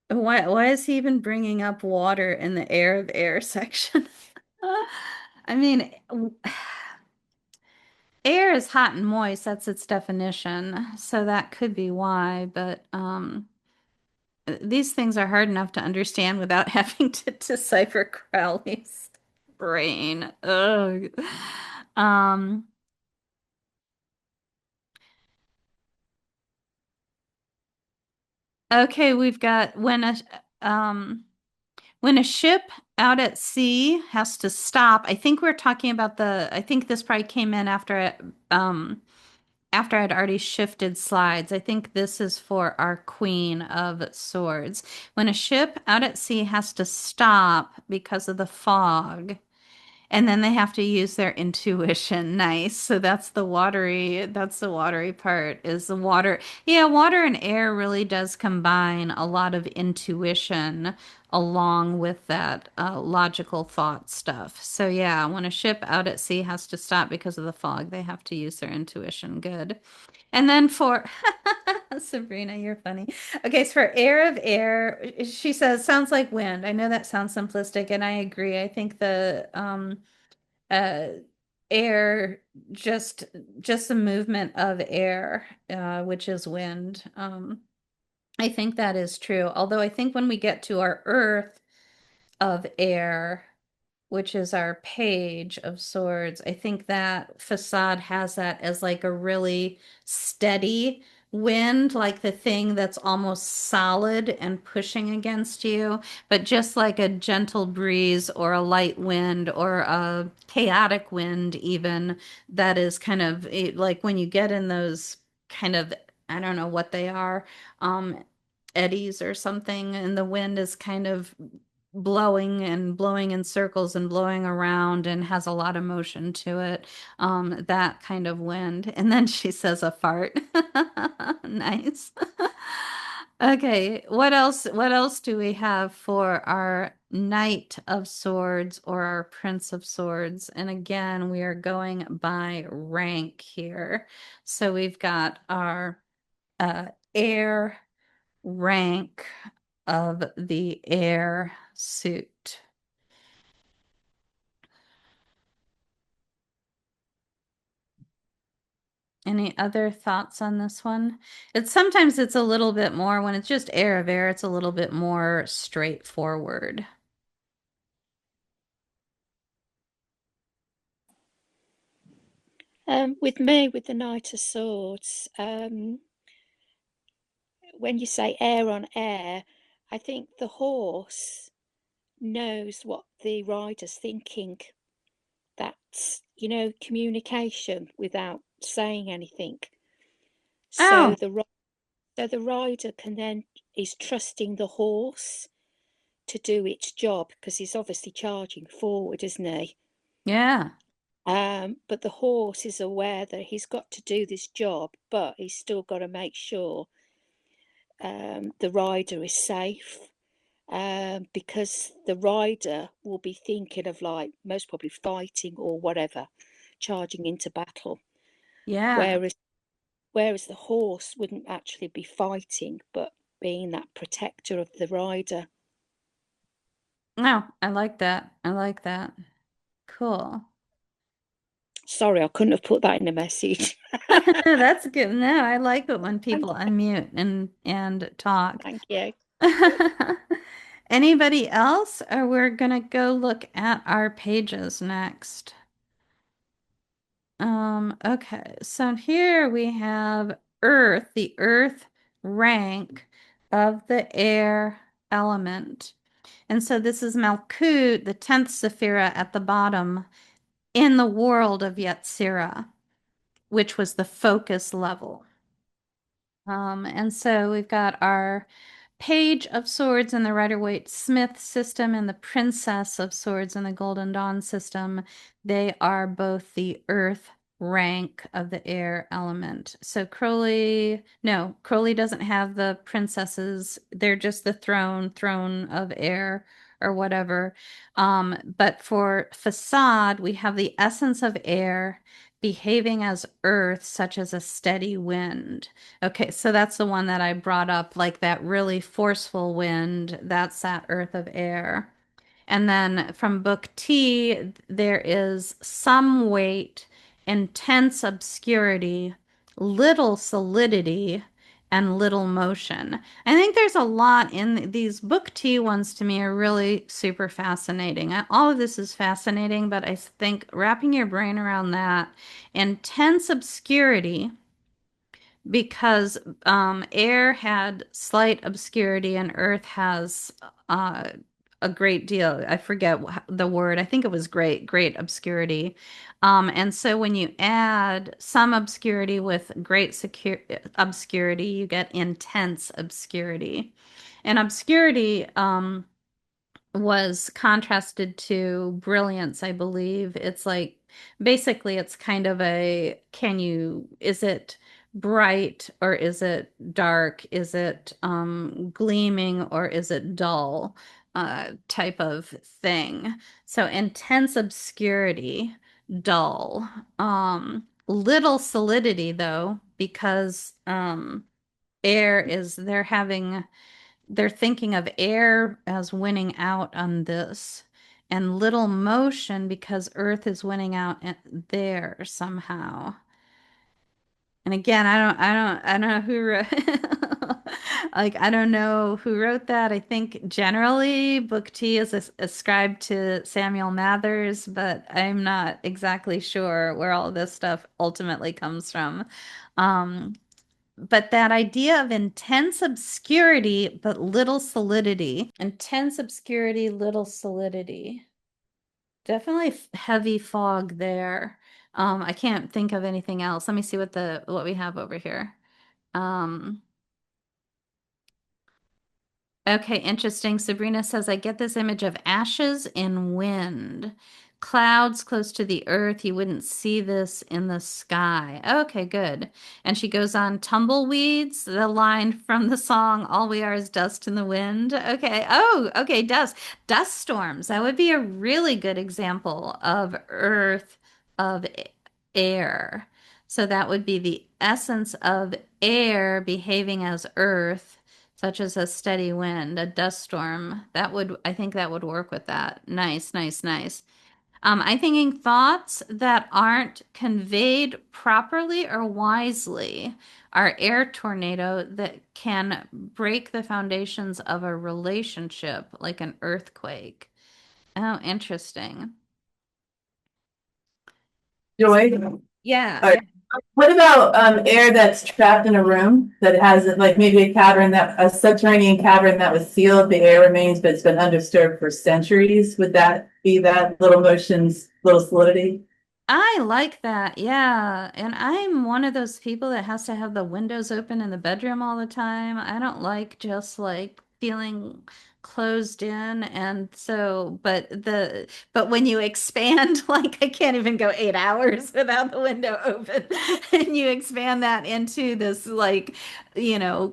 Speaker 1: Why is he even bringing up water in the air of air section? I mean, air is hot and moist, that's its definition. So that could be why, but these things are hard enough to understand without having to decipher Crowley's brain. Ugh. Um, okay, we've got when a ship out at sea has to stop. I think we're talking about I think this probably came in after I'd already shifted slides. I think this is for our Queen of Swords. When a ship out at sea has to stop because of the fog, and then they have to use their intuition. Nice. So that's the watery part is the water. Yeah, water and air really does combine a lot of intuition, along with that logical thought stuff. So yeah, when a ship out at sea has to stop because of the fog, they have to use their intuition. Good. And then for Sabrina, you're funny. Okay, so for air of air, she says sounds like wind. I know that sounds simplistic, and I agree. I think the uh air just the movement of air, which is wind. I think that is true. Although I think when we get to our earth of air, which is our page of swords, I think that facade has that as like a really steady wind, like the thing that's almost solid and pushing against you, but just like a gentle breeze or a light wind or a chaotic wind, even that is kind of like when you get in those kind of, I don't know what they are, um, eddies or something, and the wind is kind of blowing and blowing in circles and blowing around and has a lot of motion to it. That kind of wind. And then she says a fart. Nice. Okay, what else do we have for our Knight of Swords or our Prince of Swords? And again, we are going by rank here. So we've got our air rank of the air suit. Any other thoughts on this one? It's sometimes it's a little bit more when it's just air of air, it's a little bit more straightforward.
Speaker 4: With me, with the Knight of Swords, when you say air on air, I think the horse knows what the rider's thinking. That's, communication without saying anything.
Speaker 1: Oh,
Speaker 4: So the rider can then is trusting the horse to do its job because he's obviously charging forward, isn't he?
Speaker 1: yeah.
Speaker 4: But the horse is aware that he's got to do this job, but he's still got to make sure the rider is safe. Because the rider will be thinking of like most probably fighting or whatever, charging into battle.
Speaker 1: Yeah.
Speaker 4: Whereas the horse wouldn't actually be fighting, but being that protector of the rider.
Speaker 1: No, I like that. I like that. Cool.
Speaker 4: Sorry, I couldn't have put that in a message.
Speaker 1: That's good. No, I like it when
Speaker 4: Thank,
Speaker 1: people unmute and talk.
Speaker 4: thank you.
Speaker 1: Anybody else? Or we're gonna go look at our pages next. Okay, so here we have Earth, the Earth rank of the air element. And so this is Malkut, the 10th Sephira at the bottom in the world of Yetzirah, which was the focus level. And so we've got our Page of Swords in the Rider-Waite-Smith system and the Princess of Swords in the Golden Dawn system. They are both the earth rank of the air element. So Crowley doesn't have the princesses. They're just the throne of air or whatever. But for facade, we have the essence of air behaving as earth, such as a steady wind. Okay, so that's the one that I brought up, like that really forceful wind. That's that earth of air. And then from book T, there is some weight, intense obscurity, little solidity, and little motion. I think there's a lot in these book T ones to me are really super fascinating. All of this is fascinating, but I think wrapping your brain around that intense obscurity because air had slight obscurity and earth has uh, a great deal. I forget the word. I think it was great obscurity. And so when you add some obscurity with great obscurity, you get intense obscurity. And obscurity was contrasted to brilliance, I believe. It's like basically it's kind of a is it bright or is it dark? Is it gleaming or is it dull? type of thing. So intense obscurity, dull. Little solidity though, because air is they're thinking of air as winning out on this, and little motion because earth is winning out there somehow. And again, I don't know who wrote, like, I don't know who wrote that. I think generally Book T is ascribed to Samuel Mathers, but I'm not exactly sure where all this stuff ultimately comes from. Um, but that idea of intense obscurity, but little solidity, intense obscurity, little solidity. Definitely heavy fog there. I can't think of anything else. Let me see what we have over here. Um, Okay, interesting. Sabrina says, I get this image of ashes in wind, clouds close to the earth. You wouldn't see this in the sky. Okay, good. And she goes on, tumbleweeds, the line from the song, All We Are is Dust in the Wind. Okay. Oh, okay, dust. Dust storms. That would be a really good example of earth, of air. So that would be the essence of air behaving as earth, such as a steady wind, a dust storm. I think that would work with that. Nice, nice, nice. I'm thinking thoughts that aren't conveyed properly or wisely are air tornado that can break the foundations of a relationship, like an earthquake. Oh, interesting.
Speaker 2: Joy.
Speaker 1: Yeah,
Speaker 2: All
Speaker 1: yeah.
Speaker 2: right. What about air that's trapped in a room that has like maybe a subterranean cavern that was sealed, the air remains, but it's been undisturbed for centuries? Would that be that little motions, little solidity?
Speaker 1: I like that. Yeah. And I'm one of those people that has to have the windows open in the bedroom all the time. I don't like just like feeling closed in. And so, but when you expand, like I can't even go 8 hours without the window open. And you expand that into this like, you know,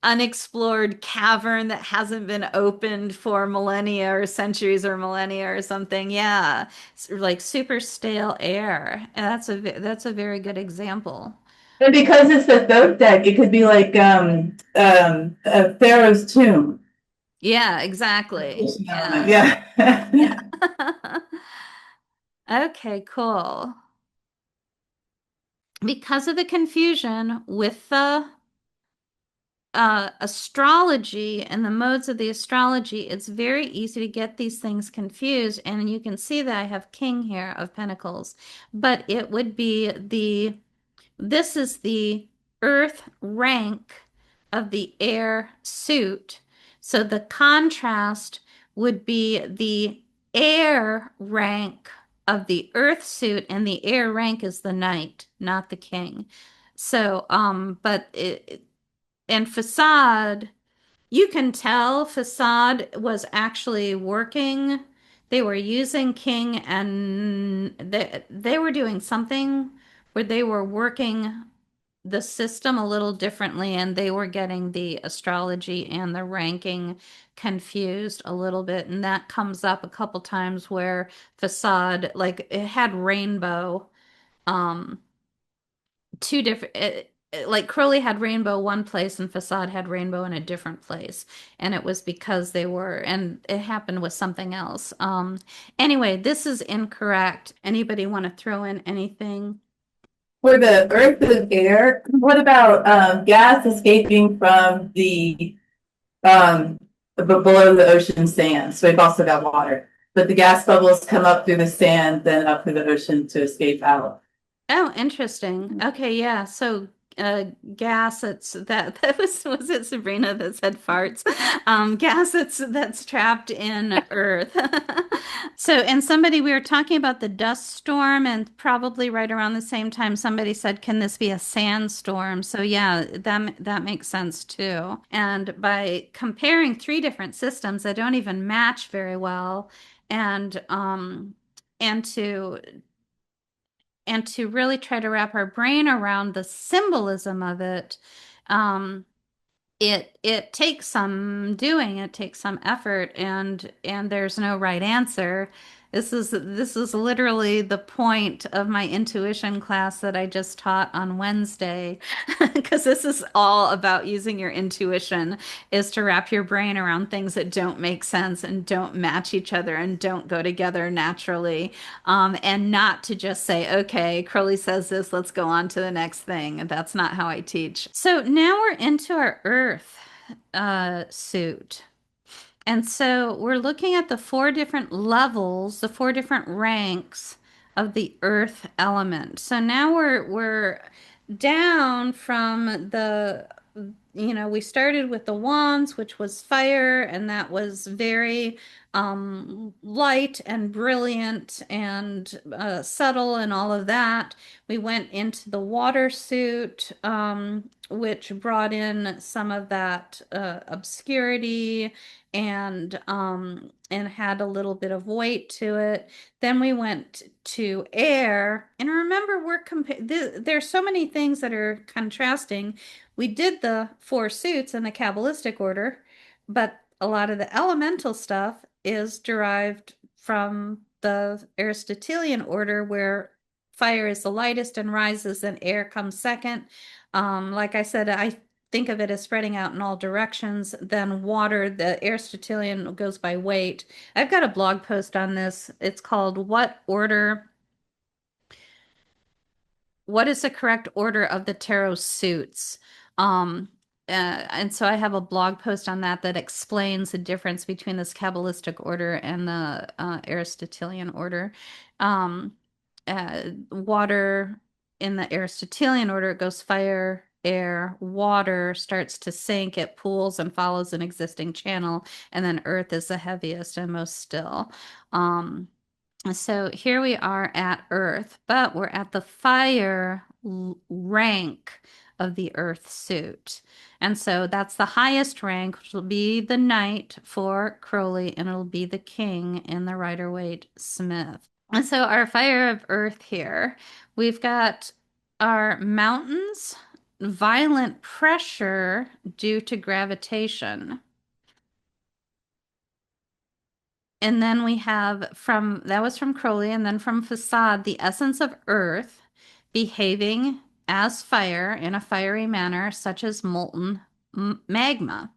Speaker 1: unexplored cavern that hasn't been opened for millennia or centuries or millennia or something. Yeah, it's like super stale air. And that's a very good example.
Speaker 2: And because it's the Thoth deck, it could be like a Pharaoh's tomb.
Speaker 1: Yeah, exactly. Yeah.
Speaker 2: Yeah.
Speaker 1: Yeah. Okay, cool. Because of the confusion with the astrology and the modes of the astrology, it's very easy to get these things confused. And you can see that I have King here of Pentacles, but it would be this is the Earth rank of the air suit. So the contrast would be the air rank of the Earth suit, and the air rank is the Knight, not the King. So, but and Facade, you can tell Facade was actually working. They were using King, and they were doing something where they were working the system a little differently, and they were getting the astrology and the ranking confused a little bit. And that comes up a couple times where Facade, like it had rainbow, um, two different like Crowley had rainbow one place and Facade had rainbow in a different place, and it was because they were, and it happened with something else. Anyway, this is incorrect. Anybody want to throw in anything?
Speaker 2: For the earth and air, what about gas escaping from the below the ocean sand? So we've also got water, but the gas bubbles come up through the sand, then up through the ocean to escape out.
Speaker 1: Oh, interesting. Okay, yeah. So, gas. It's that was it Sabrina that said farts? Gas that's trapped in Earth. So, and somebody we were talking about the dust storm, and probably right around the same time, somebody said, "Can this be a sandstorm?" So, yeah, that makes sense too. And by comparing three different systems that don't even match very well, and and to really try to wrap our brain around the symbolism of it, um, it takes some doing, it takes some effort, and there's no right answer. This is literally the point of my intuition class that I just taught on Wednesday, because this is all about using your intuition, is to wrap your brain around things that don't make sense and don't match each other and don't go together naturally, and not to just say, okay, Crowley says this, let's go on to the next thing. That's not how I teach. So now we're into our Earth suit. And so we're looking at the four different levels, the four different ranks of the earth element. So now we're down from we started with the wands, which was fire, and that was very light and brilliant and subtle and all of that. We went into the water suit, which brought in some of that obscurity and had a little bit of weight to it. Then we went to air, and remember, there's so many things that are contrasting. We did the four suits in the Kabbalistic order, but a lot of the elemental stuff is derived from the Aristotelian order, where fire is the lightest and rises, and air comes second. Like I said, I think of it as spreading out in all directions. Then water, the Aristotelian goes by weight. I've got a blog post on this. It's called What is the correct order of the tarot suits? Um, and so I have a blog post on that that explains the difference between this Kabbalistic order and the Aristotelian order. Um, Water in the Aristotelian order, it goes fire, air, water starts to sink, it pools and follows an existing channel, and then earth is the heaviest and most still. So here we are at Earth, but we're at the fire rank of the Earth suit. And so that's the highest rank, which will be the Knight for Crowley, and it'll be the King in the Rider-Waite Smith. And so our fire of Earth here, we've got our mountains, violent pressure due to gravitation. And then we have that was from Crowley, and then from Facade, the essence of earth behaving as fire in a fiery manner, such as molten magma.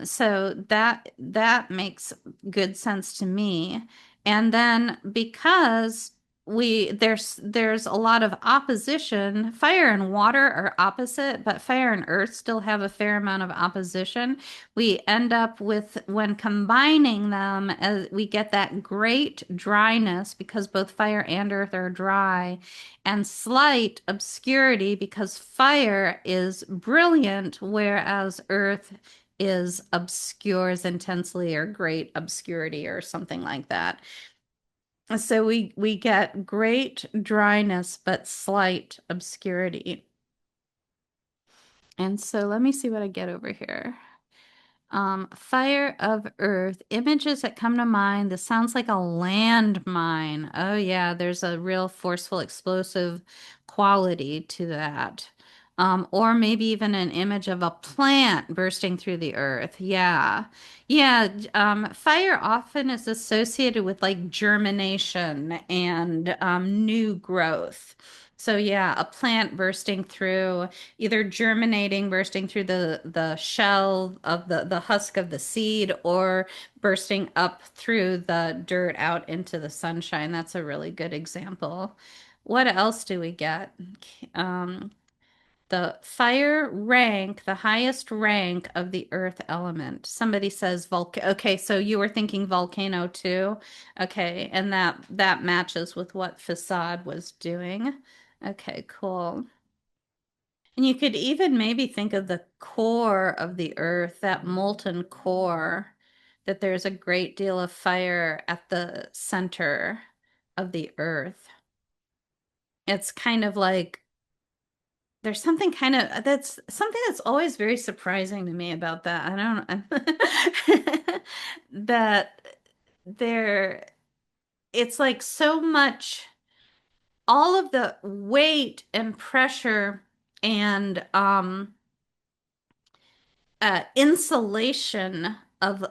Speaker 1: So that makes good sense to me. And then because there's a lot of opposition, fire and water are opposite, but fire and earth still have a fair amount of opposition. We end up with, when combining them, we get that great dryness because both fire and earth are dry, and slight obscurity because fire is brilliant, whereas earth is obscures intensely, or great obscurity or something like that. So we get great dryness but slight obscurity. And so let me see what I get over here. Fire of earth, images that come to mind. This sounds like a landmine. Oh yeah, there's a real forceful, explosive quality to that. Or maybe even an image of a plant bursting through the earth. Yeah. Yeah. Fire often is associated with like germination and new growth. So yeah, a plant bursting through, either germinating, bursting through the shell of the husk of the seed, or bursting up through the dirt out into the sunshine. That's a really good example. What else do we get? Um, the fire rank, the highest rank of the earth element. Somebody says volcano. Okay, so you were thinking volcano too. Okay, and that matches with what Facade was doing. Okay, cool. And you could even maybe think of the core of the earth, that molten core, that there's a great deal of fire at the center of the earth. It's kind of like there's something kind of that's something that's always very surprising to me about that. I don't that there it's like so much, all of the weight and pressure and insulation of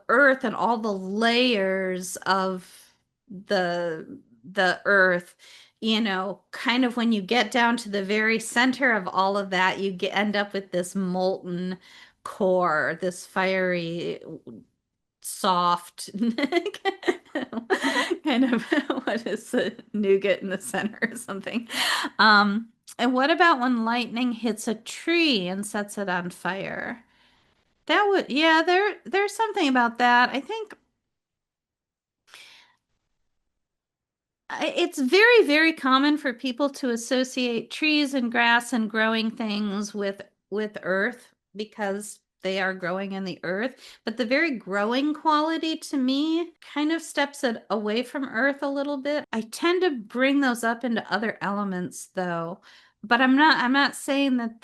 Speaker 1: earth and all the layers of the earth, kind of when you get down to the very center of all of that, end up with this molten core, this fiery, soft kind of what is it, nougat in the center or something. Um, and what about when lightning hits a tree and sets it on fire? That would, yeah, there's something about that. I think it's very, very common for people to associate trees and grass and growing things with earth because they are growing in the earth. But the very growing quality to me kind of steps it away from earth a little bit. I tend to bring those up into other elements though. But I'm not saying that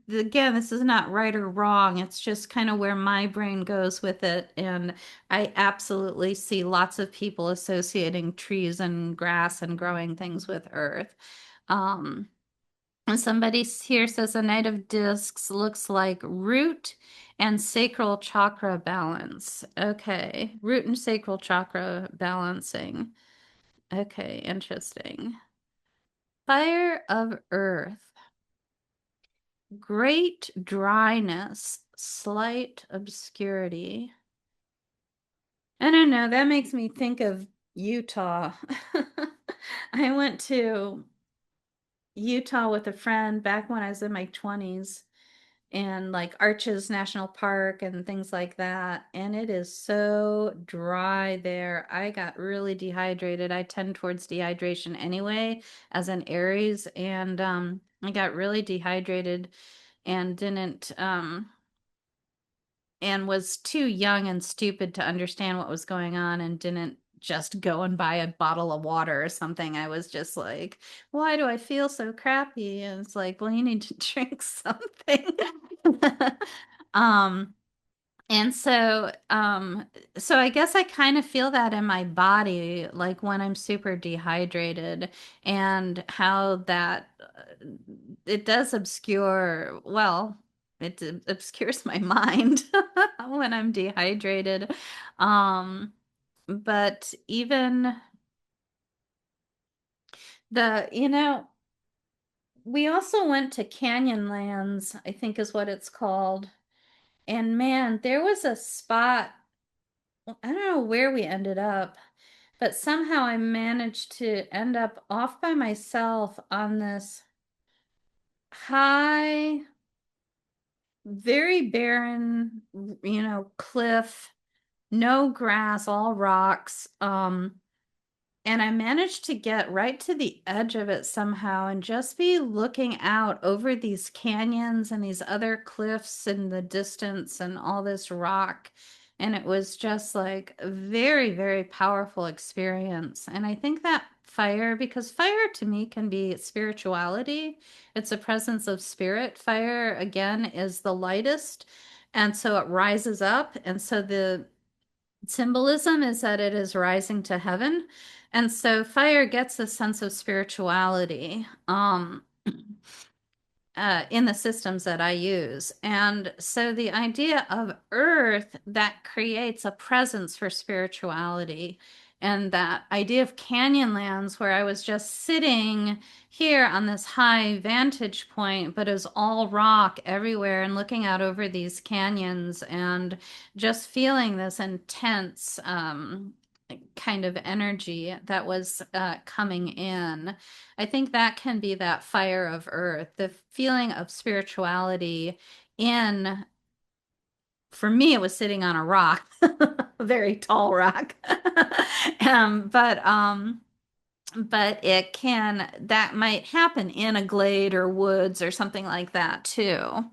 Speaker 1: again, this is not right or wrong. It's just kind of where my brain goes with it. And I absolutely see lots of people associating trees and grass and growing things with earth. Um, and somebody here says a Knight of Discs looks like root and sacral chakra balance. Okay, root and sacral chakra balancing. Okay, interesting. Fire of earth. Great dryness, slight obscurity. I don't know. That makes me think of Utah. I went to Utah with a friend back when I was in my 20s and like Arches National Park and things like that. And it is so dry there. I got really dehydrated. I tend towards dehydration anyway as an Aries. And I got really dehydrated and didn't and was too young and stupid to understand what was going on and didn't just go and buy a bottle of water or something. I was just like, why do I feel so crappy? And it's like, well, you need to drink something. um and so I guess I kind of feel that in my body, like when I'm super dehydrated and how that it does obscure, well, it obscures my mind when I'm dehydrated. Um, but even we also went to Canyonlands, I think is what it's called. And man, there was a spot, I don't know where we ended up, but somehow I managed to end up off by myself on this high, very barren, cliff, no grass, all rocks. And I managed to get right to the edge of it somehow and just be looking out over these canyons and these other cliffs in the distance and all this rock. And it was just like a very, very powerful experience. And I think that fire, because fire to me can be spirituality, it's a presence of spirit. Fire, again, is the lightest. And so it rises up. And so the symbolism is that it is rising to heaven. And so fire gets a sense of spirituality in the systems that I use. And so the idea of earth that creates a presence for spirituality, and that idea of Canyonlands where I was just sitting here on this high vantage point, but it was all rock everywhere and looking out over these canyons and just feeling this intense kind of energy that was coming in. I think that can be that fire of earth, the feeling of spirituality in, for me, it was sitting on a rock, a very tall rock. um, but um, but that might happen in a glade or woods or something like that too.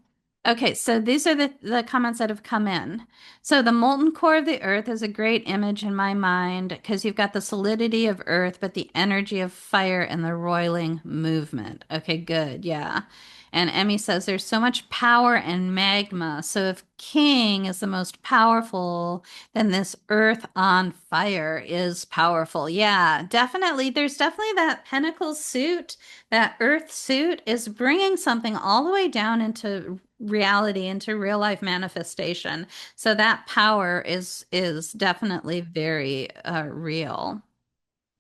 Speaker 1: Okay, so these are the comments that have come in. So the molten core of the earth is a great image in my mind because you've got the solidity of earth, but the energy of fire and the roiling movement. Okay, good. Yeah. And Emmy says there's so much power in magma. So if King is the most powerful, then this earth on fire is powerful. Yeah, definitely. There's definitely that Pentacles suit, that earth suit is bringing something all the way down into reality, into real life manifestation. So that power is definitely very real.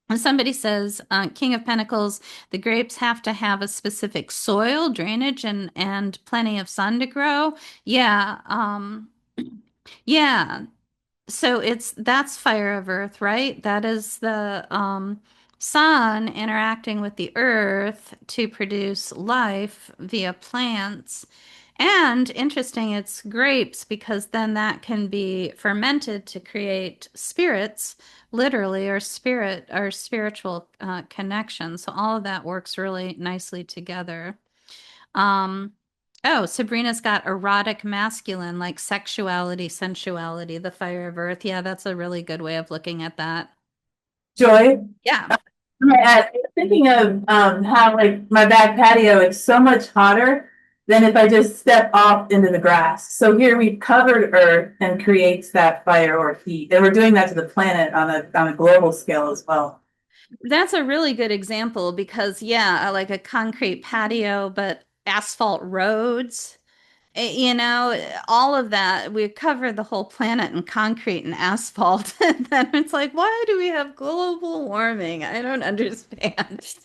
Speaker 1: And somebody says, King of Pentacles, the grapes have to have a specific soil, drainage, and plenty of sun to grow. Yeah, yeah. So that's fire of earth, right? That is the sun interacting with the earth to produce life via plants. And interesting, it's grapes because then that can be fermented to create spirits, literally, or spirit or spiritual connection. So all of that works really nicely together. Um, oh, Sabrina's got erotic masculine, like sexuality, sensuality, the fire of earth. Yeah, that's a really good way of looking at that.
Speaker 2: Joy.
Speaker 1: Yeah.
Speaker 2: Thinking of how like my back patio is so much hotter than if I just step off into the grass. So here we've covered Earth and creates that fire or heat, and we're doing that to the planet on a global scale as well.
Speaker 1: That's a really good example because, yeah, like a concrete patio, but asphalt roads. You know, all of that, we cover the whole planet in concrete and asphalt. And then it's like, why do we have global warming? I don't understand.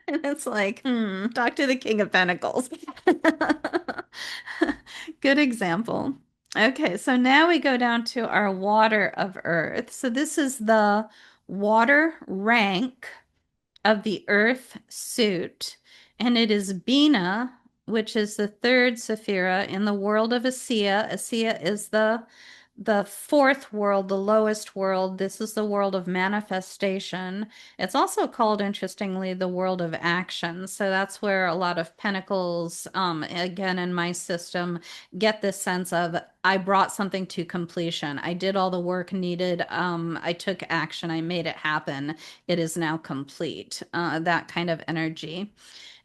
Speaker 1: And it's like, talk to the King of Pentacles. Good example. Okay, so now we go down to our water of earth. So this is the water rank of the earth suit, and it is Bina, which is the third Sephira in the world of Asiya. Asiya is the fourth world, the lowest world. This is the world of manifestation. It's also called, interestingly, the world of action. So that's where a lot of pentacles, again, in my system, get this sense of I brought something to completion. I did all the work needed. I took action. I made it happen. It is now complete. That kind of energy.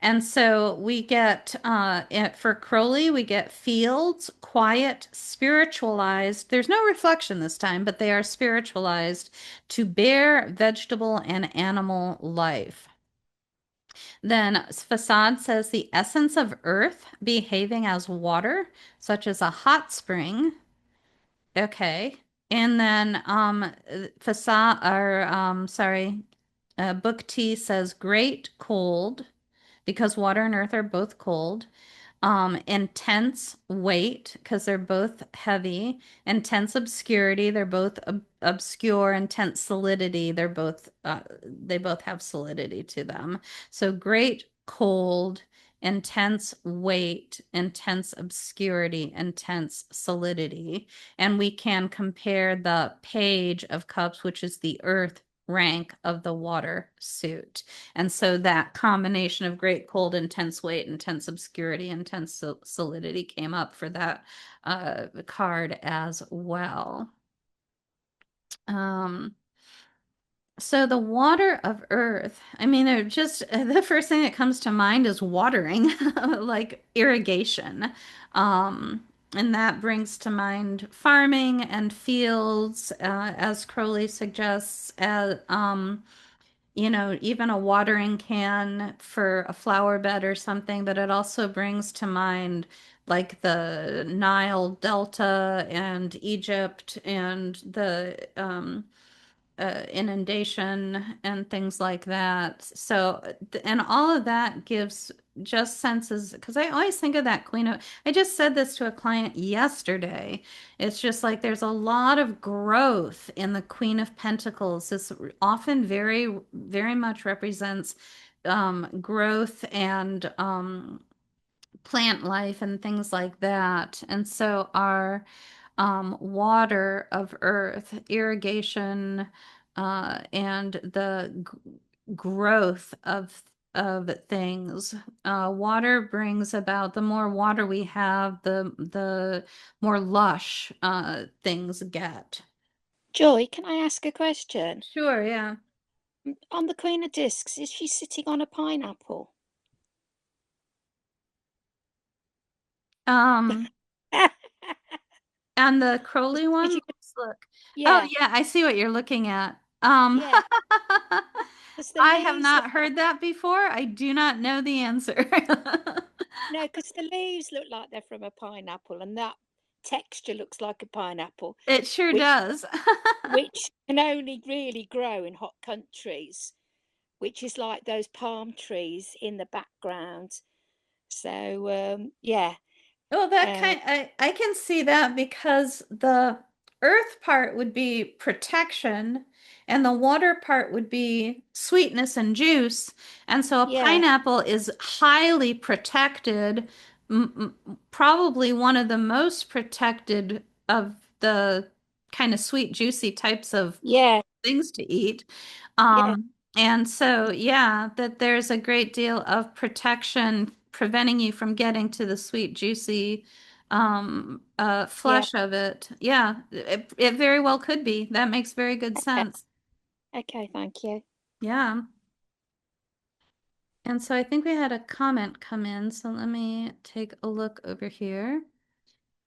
Speaker 1: And so we get, for Crowley, we get fields, quiet, spiritualized. There's no reflection this time, but they are spiritualized to bear vegetable and animal life. Then Facade says the essence of earth behaving as water, such as a hot spring. Okay. And then Facade, or sorry, Book T says great cold because water and earth are both cold. Intense weight because they're both heavy. Intense obscurity, they're both obscure. Intense solidity, they both have solidity to them. So great cold, intense weight, intense obscurity, intense solidity. And we can compare the Page of Cups, which is the earth rank of the water suit. And so that combination of great cold, intense weight, intense obscurity, intense solidity came up for that card as well. So the water of earth, I mean, they're just the first thing that comes to mind is watering, like irrigation. And that brings to mind farming and fields, as Crowley suggests, as even a watering can for a flower bed or something, but it also brings to mind like the Nile Delta and Egypt and the inundation and things like that. So, and all of that gives just senses, because I always think of that Queen of, I just said this to a client yesterday. It's just like there's a lot of growth in the Queen of Pentacles. This often very, very much represents growth and plant life and things like that. And so our water of earth, irrigation, and the growth of things. Water brings about, the more water we have, the more lush things get.
Speaker 4: Joy, can I ask a question?
Speaker 1: Sure, yeah.
Speaker 4: On the Queen of Discs, is she sitting on a pineapple?
Speaker 1: Um, and the Crowley one,
Speaker 4: Did you?
Speaker 1: let's look. Oh
Speaker 4: Yeah,
Speaker 1: yeah, I see what you're looking at.
Speaker 4: yeah. Because the
Speaker 1: I have
Speaker 4: leaves look
Speaker 1: not
Speaker 4: like,
Speaker 1: heard that before. I do not know the answer.
Speaker 4: no, because the leaves look like they're from a pineapple, and that texture looks like a pineapple,
Speaker 1: It sure
Speaker 4: which
Speaker 1: does.
Speaker 4: which can only really grow in hot countries, which is like those palm trees in the background. So yeah,
Speaker 1: Well, that
Speaker 4: uh,
Speaker 1: I can see that because the earth part would be protection and the water part would be sweetness and juice. And so a
Speaker 4: yeah,
Speaker 1: pineapple is highly protected, probably one of the most protected of the kind of sweet, juicy types of
Speaker 4: yeah,
Speaker 1: things to eat.
Speaker 4: yeah,
Speaker 1: And so, yeah, that there's a great deal of protection preventing you from getting to the sweet, juicy
Speaker 4: yeah.
Speaker 1: flesh of it. Yeah, it very well could be. That makes very good
Speaker 4: Okay,
Speaker 1: sense.
Speaker 4: okay, thank you.
Speaker 1: Yeah. And so I think we had a comment come in. So let me take a look over here.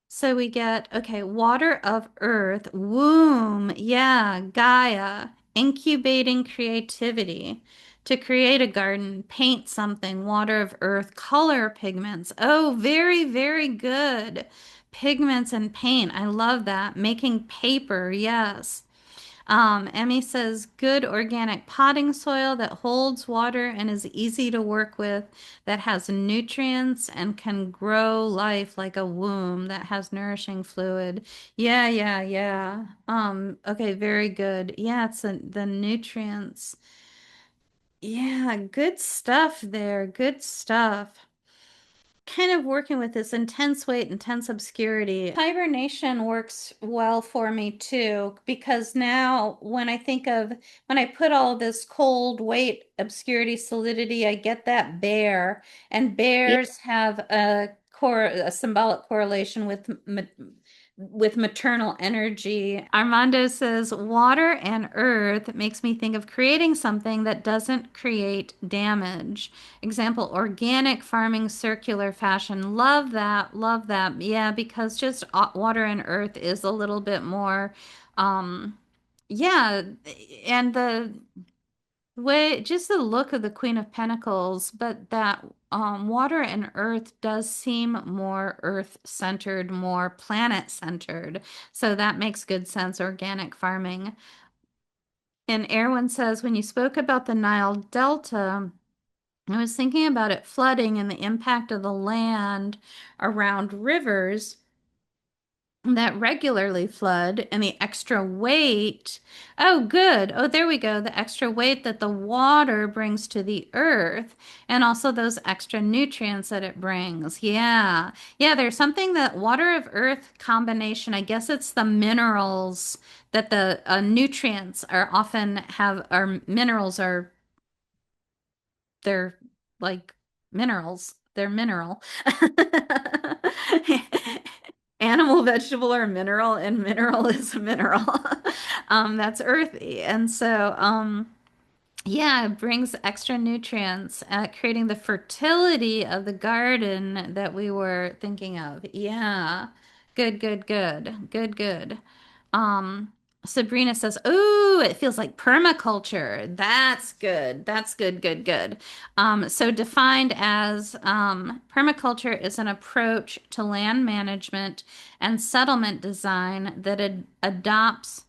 Speaker 1: So we get, okay, water of earth, womb, yeah, Gaia, incubating creativity. To create a garden, paint something, water of earth, color pigments. Oh, very, very good. Pigments and paint. I love that. Making paper, yes. Emmy says good organic potting soil that holds water and is easy to work with, that has nutrients and can grow life like a womb that has nourishing fluid. Yeah, yeah, yeah. Okay, very good. Yeah, it's the nutrients. Yeah, good stuff there. Good stuff. Kind of working with this intense weight, intense obscurity. Hibernation works well for me too, because now when I put all this cold weight, obscurity, solidity, I get that bear, and
Speaker 4: Yeah,
Speaker 1: bears have a symbolic correlation with maternal energy. Armando says, water and earth makes me think of creating something that doesn't create damage. Example, organic farming, circular fashion. Love that. Love that. Yeah, because just water and earth is a little bit more, um, yeah, and the way, just the look of the Queen of Pentacles, but that water and earth does seem more earth-centered, more planet-centered. So that makes good sense, organic farming. And Erwin says, when you spoke about the Nile Delta, I was thinking about it flooding and the impact of the land around rivers that regularly flood and the extra weight. Oh, good. Oh, there we go. The extra weight that the water brings to the earth and also those extra nutrients that it brings. Yeah. Yeah, there's something that water of earth combination, I guess it's the minerals that the nutrients are often have, our minerals are they're like minerals. They're mineral. Animal, vegetable, or mineral, and mineral is a mineral. That's earthy. And so, yeah, it brings extra nutrients, creating the fertility of the garden that we were thinking of. Yeah. Good, good, good. Good, good. Um, Sabrina says, "Ooh, it feels like permaculture. That's good. That's good, good, good." So defined as permaculture is an approach to land management and settlement design that adopts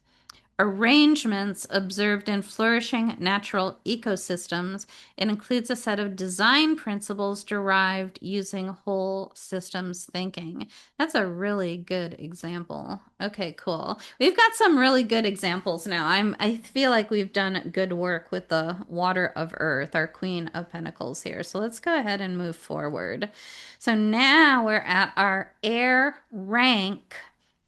Speaker 1: arrangements observed in flourishing natural ecosystems. It includes a set of design principles derived using whole systems thinking. That's a really good example. Okay, cool. We've got some really good examples now. I feel like we've done good work with the Water of Earth, our Queen of Pentacles here. So let's go ahead and move forward. So now we're at our air rank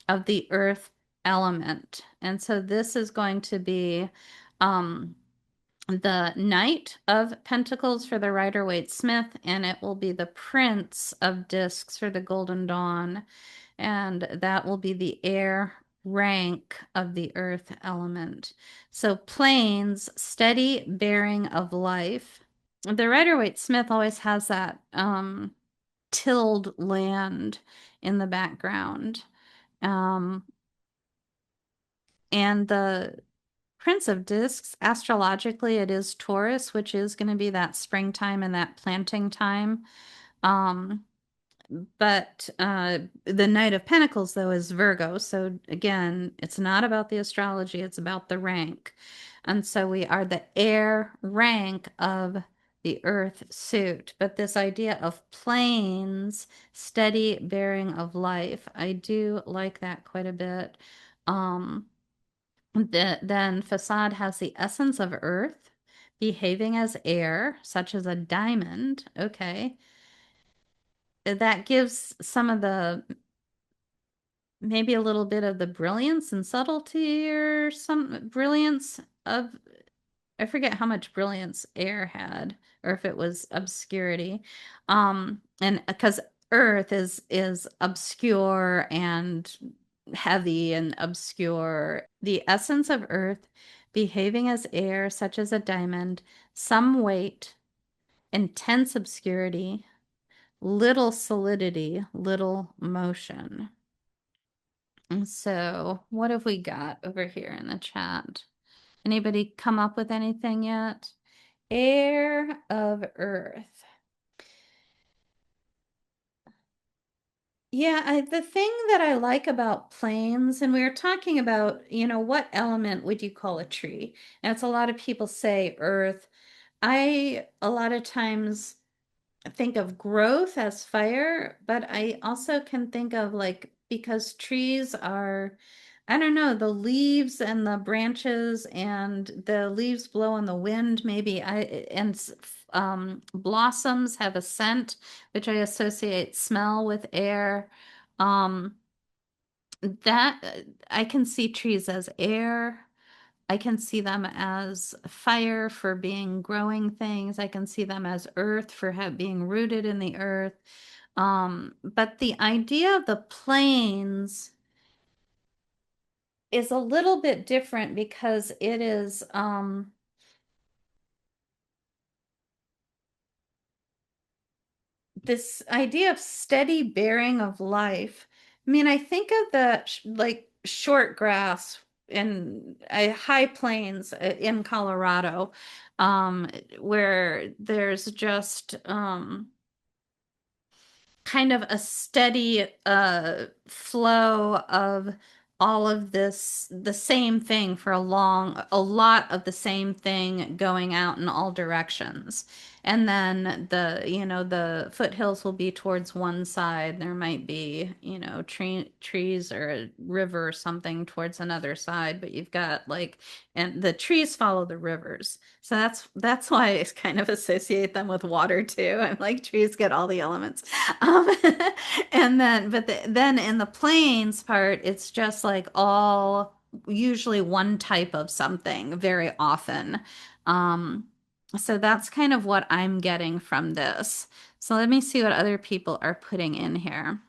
Speaker 1: of the earth element. And so this is going to be um, the Knight of Pentacles for the Rider-Waite Smith, and it will be the Prince of Discs for the Golden Dawn. And that will be the air rank of the earth element. So plains, steady bearing of life. The Rider-Waite Smith always has that tilled land in the background. Um, and the Prince of Discs, astrologically, it is Taurus, which is going to be that springtime and that planting time. Um, but the Knight of Pentacles, though, is Virgo. So again, it's not about the astrology, it's about the rank. And so we are the air rank of the earth suit. But this idea of planes, steady bearing of life, I do like that quite a bit. Then facade has the essence of earth, behaving as air, such as a diamond. Okay. That gives some of the, maybe a little bit of the brilliance and subtlety, or some brilliance of, I forget how much brilliance air had, or if it was obscurity. And because earth is obscure and heavy and obscure. The essence of earth behaving as air, such as a diamond, some weight, intense obscurity, little solidity, little motion. And so, what have we got over here in the chat? Anybody come up with anything yet? Air of earth. Yeah, the thing that I like about planes, and we were talking about, what element would you call a tree? And it's a lot of people say earth. A lot of times think of growth as fire, but I also can think of, like, because trees are, I don't know, the leaves and the branches and the leaves blow in the wind, maybe blossoms have a scent, which I associate smell with air. Um, that I can see trees as air. I can see them as fire for being growing things. I can see them as earth for being rooted in the earth. But the idea of the plains is a little bit different because it is this idea of steady bearing of life. I mean, I think of the like short grass in high plains in Colorado, where there's just kind of a steady flow of all of this, the same thing for a lot of the same thing going out in all directions. And then the foothills will be towards one side. There might be, trees or a river or something towards another side, but you've got like, and the trees follow the rivers. So that's why I kind of associate them with water too. I'm like, trees get all the elements. Um, and then in the plains part, it's just like all usually one type of something very often. So that's kind of what I'm getting from this. So let me see what other people are putting in here.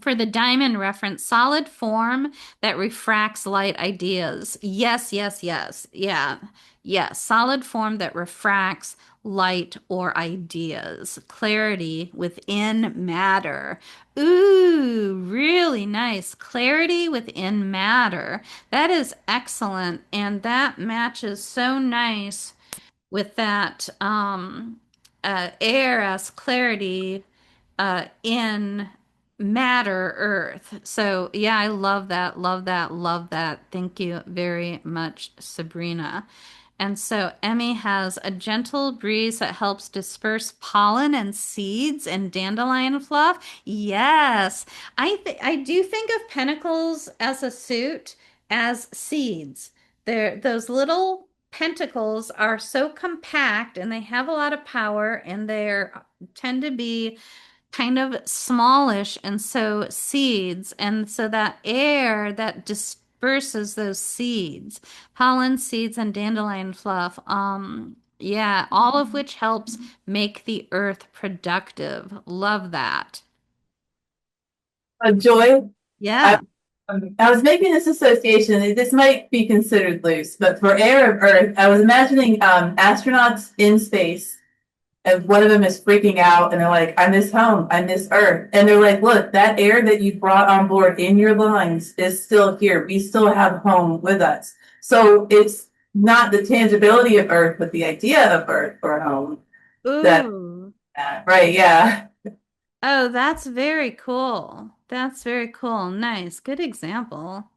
Speaker 1: For the diamond reference, solid form that refracts light ideas. Yes, yes, yes. Yeah. Yes. Solid form that refracts light or ideas. Clarity within matter. Ooh, really nice. Clarity within matter. That is excellent. And that matches so nice with that air as clarity in matter earth. So yeah, I love that, love that, love that. Thank you very much, Sabrina. And so Emmy has a gentle breeze that helps disperse pollen and seeds and dandelion fluff. Yes, I do think of pentacles as a suit as seeds. Those little pentacles are so compact and they have a lot of power, and they tend to be kind of smallish, and so seeds, and so that air that disperses those seeds, pollen, seeds, and dandelion fluff, yeah, all of which helps make the earth productive. Love that.
Speaker 2: Joy, I,
Speaker 1: Yeah.
Speaker 2: I was making this association. This might be considered loose, but for air of Earth, I was imagining astronauts in space, and one of them is freaking out, and they're like, "I miss home. I miss Earth." And they're like, "Look, that air that you brought on board in your lungs is still here. We still have home with us." So it's not the tangibility of Earth, but the idea of Earth or home. That
Speaker 1: Ooh.
Speaker 2: right, yeah.
Speaker 1: Oh, that's very cool. That's very cool. Nice. Good example.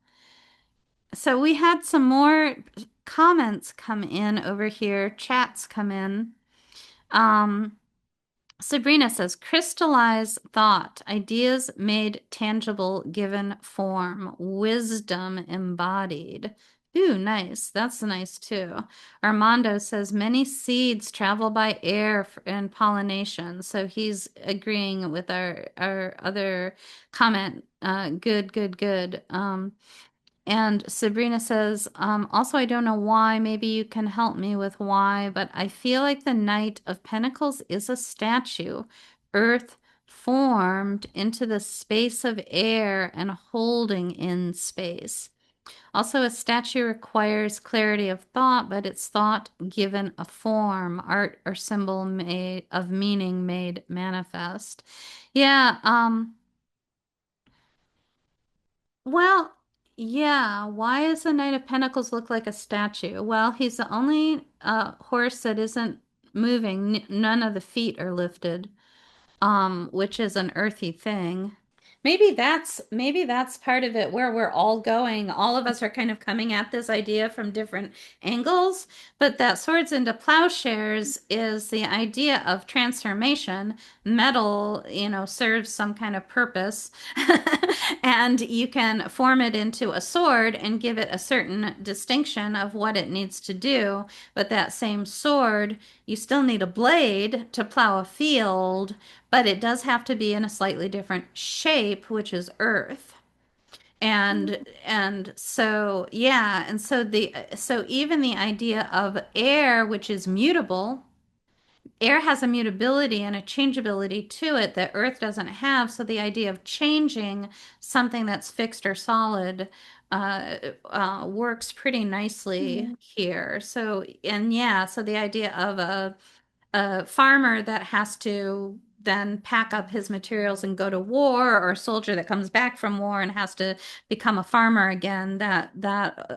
Speaker 1: So we had some more comments come in over here, chats come in. Um, Sabrina says, crystallize thought, ideas made tangible, given form, wisdom embodied. Ooh, nice. That's nice too. Armando says, many seeds travel by air in pollination. So he's agreeing with our other comment. Good, good, good. And Sabrina says, also, I don't know why. Maybe you can help me with why, but I feel like the Knight of Pentacles is a statue, earth formed into the space of air and holding in space. Also, a statue requires clarity of thought, but it's thought given a form, art or symbol made of meaning made manifest. Yeah, well, yeah. Why does the Knight of Pentacles look like a statue? Well, he's the only horse that isn't moving. None of the feet are lifted, which is an earthy thing. Maybe that's part of it where we're all going. All of us are kind of coming at this idea from different angles, but that Swords into Plowshares is the idea of transformation. Metal, serves some kind of purpose, and you can form it into a sword and give it a certain distinction of what it needs to do. But that same sword, you still need a blade to plow a field, but it does have to be in a slightly different shape, which is earth. And so yeah, and so even the idea of air, which is mutable, air has a mutability and a changeability to it that earth doesn't have. So the idea of changing something that's fixed or solid works pretty nicely here. So, and yeah, so the idea of a farmer that has to then pack up his materials and go to war, or a soldier that comes back from war and has to become a farmer again, that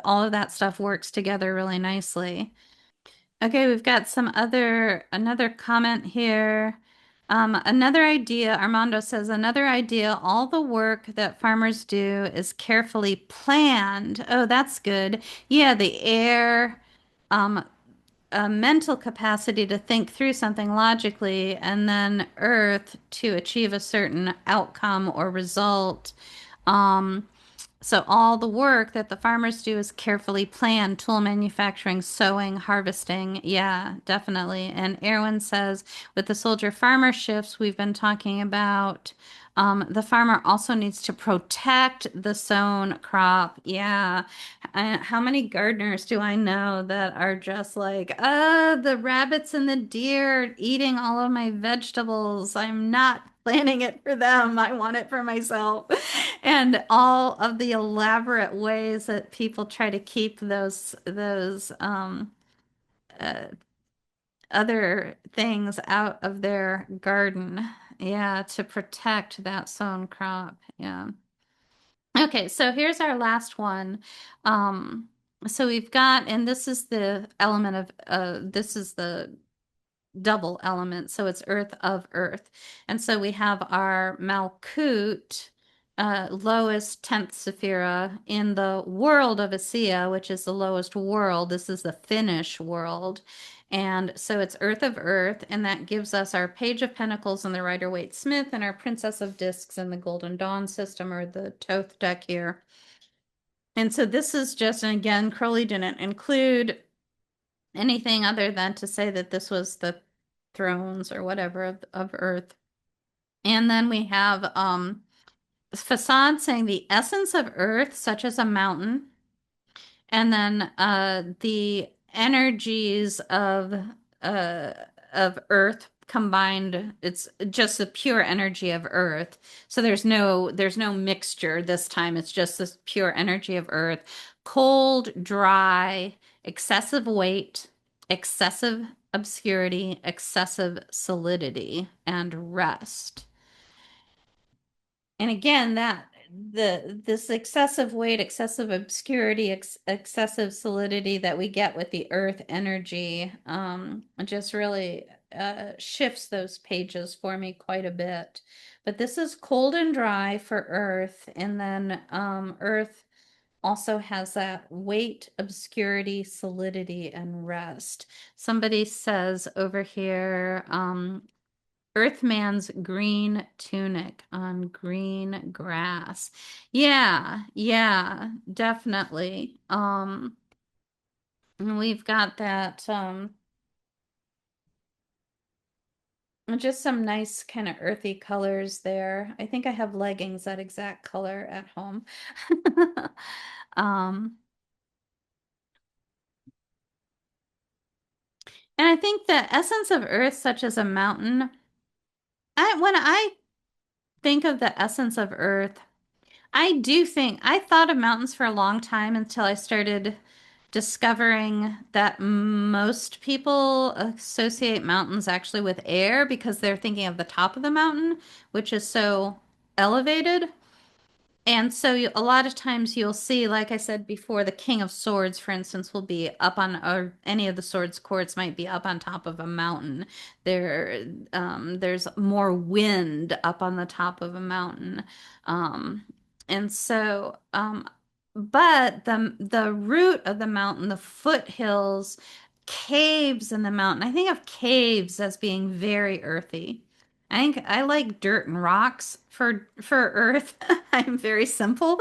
Speaker 1: all of that stuff works together really nicely. Okay, we've got another comment here. Another idea, Armando says, another idea, all the work that farmers do is carefully planned. Oh, that's good. Yeah, the air, um, a mental capacity to think through something logically, and then earth to achieve a certain outcome or result. Um, so all the work that the farmers do is carefully planned, tool manufacturing, sowing, harvesting. Yeah, definitely. And Erwin says, with the soldier farmer shifts we've been talking about, the farmer also needs to protect the sown crop. Yeah. How many gardeners do I know that are just like, the rabbits and the deer are eating all of my vegetables. I'm not planning it for them. I want it for myself. And all of the elaborate ways that people try to keep those uh, other things out of their garden. Yeah, to protect that sown crop. Yeah. Okay, so here's our last one. Um, so we've got, and this is the element of, this is the double element, so it's earth of earth. And so we have our Malkut, lowest 10th Sephira in the world of Asiya, which is the lowest world. This is the Finnish world. And so it's earth of earth, and that gives us our Page of Pentacles and the Rider-Waite-Smith and our Princess of Discs and the Golden Dawn system, or the Thoth deck here. And so this is just, and again, Crowley didn't include anything other than to say that this was the thrones or whatever of Earth. And then we have facade saying the essence of Earth, such as a mountain, and then the energies uh of Earth combined. It's just the pure energy of Earth. So there's no mixture this time. It's just this pure energy of Earth. Cold, dry, excessive weight, excessive obscurity, excessive solidity, and rest. And again, this excessive weight, excessive obscurity, excessive solidity that we get with the earth energy just really shifts those pages for me quite a bit. But this is cold and dry for earth, and then earth also has that weight, obscurity, solidity, and rest. Somebody says over here, Earthman's green tunic on green grass. Yeah, yeah, definitely. And we've got that just some nice kind of earthy colors there. I think I have leggings that exact color at home. Um, and I think the essence of earth, such as a mountain, when I think of the essence of earth, I do think I thought of mountains for a long time until I started discovering that most people associate mountains actually with air because they're thinking of the top of the mountain, which is so elevated. And so a lot of times you'll see, like I said before, the King of Swords, for instance, will be up on, or any of the swords courts might be up on top of a mountain. There's more wind up on the top of a mountain. Um, and so, but the root of the mountain, the foothills, caves in the mountain, I think of caves as being very earthy. I think I like dirt and rocks for earth. I'm very simple.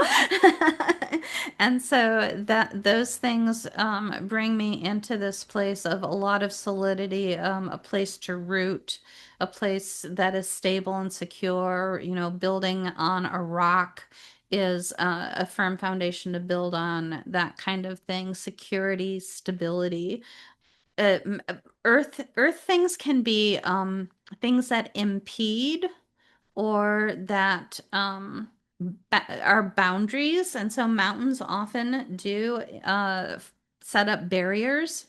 Speaker 1: And so that those things bring me into this place of a lot of solidity, a place to root, a place that is stable and secure. You know, building on a rock is a firm foundation to build on, that kind of thing, security, stability. uh, m- earth things can be things that impede or that are boundaries, and so mountains often do set up barriers.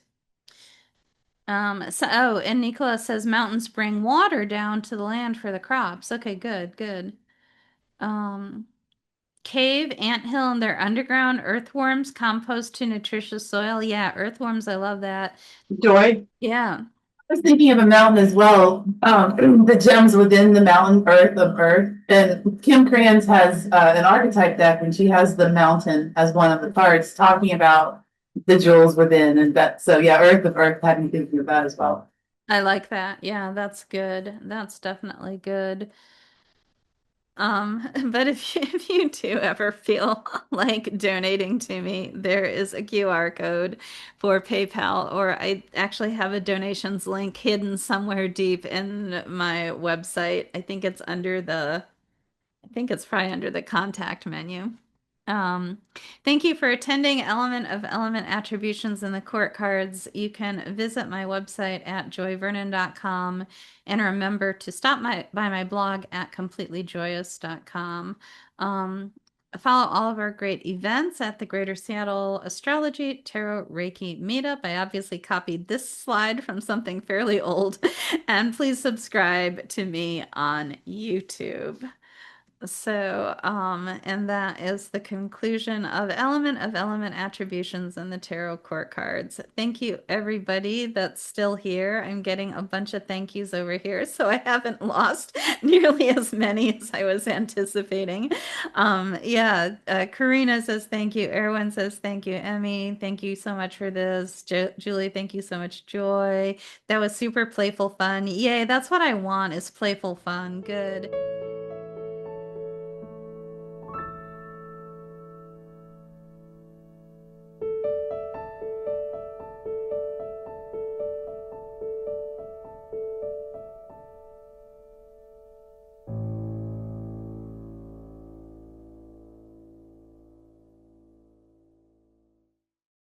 Speaker 1: Oh, and Nicola says mountains bring water down to the land for the crops. Okay, good, good. um Cave, anthill, and their underground earthworms compost to nutritious soil. Yeah, earthworms, I love that.
Speaker 2: Joy.
Speaker 1: Yeah.
Speaker 2: I was thinking of a mountain as well, the gems within the mountain earth of earth. And Kim Krans has an archetype deck, and she has the mountain as one of the cards talking about the jewels within. And that, so yeah, earth of earth had me thinking of that as well.
Speaker 1: I like that. Yeah, that's good. That's definitely good. But if you do ever feel like donating to me, there is a QR code for PayPal, or I actually have a donations link hidden somewhere deep in my website. I think it's probably under the contact menu. Um, Thank you for attending Element of Element Attributions in the Court Cards. You can visit my website at joyvernon.com, and remember to stop by my blog at completelyjoyous.com. Follow all of our great events at the Greater Seattle Astrology Tarot Reiki Meetup. I obviously copied this slide from something fairly old. And please subscribe to me on YouTube. So, and that is the conclusion of Element Attributions and the Tarot Court Cards. Thank you, everybody that's still here. I'm getting a bunch of thank yous over here, so I haven't lost nearly as many as I was anticipating. Yeah, Karina says thank you. Erwin says thank you. Emmy, thank you so much for this. Julie, thank you so much. Joy, that was super playful fun. Yay, that's what I want is playful fun. Good.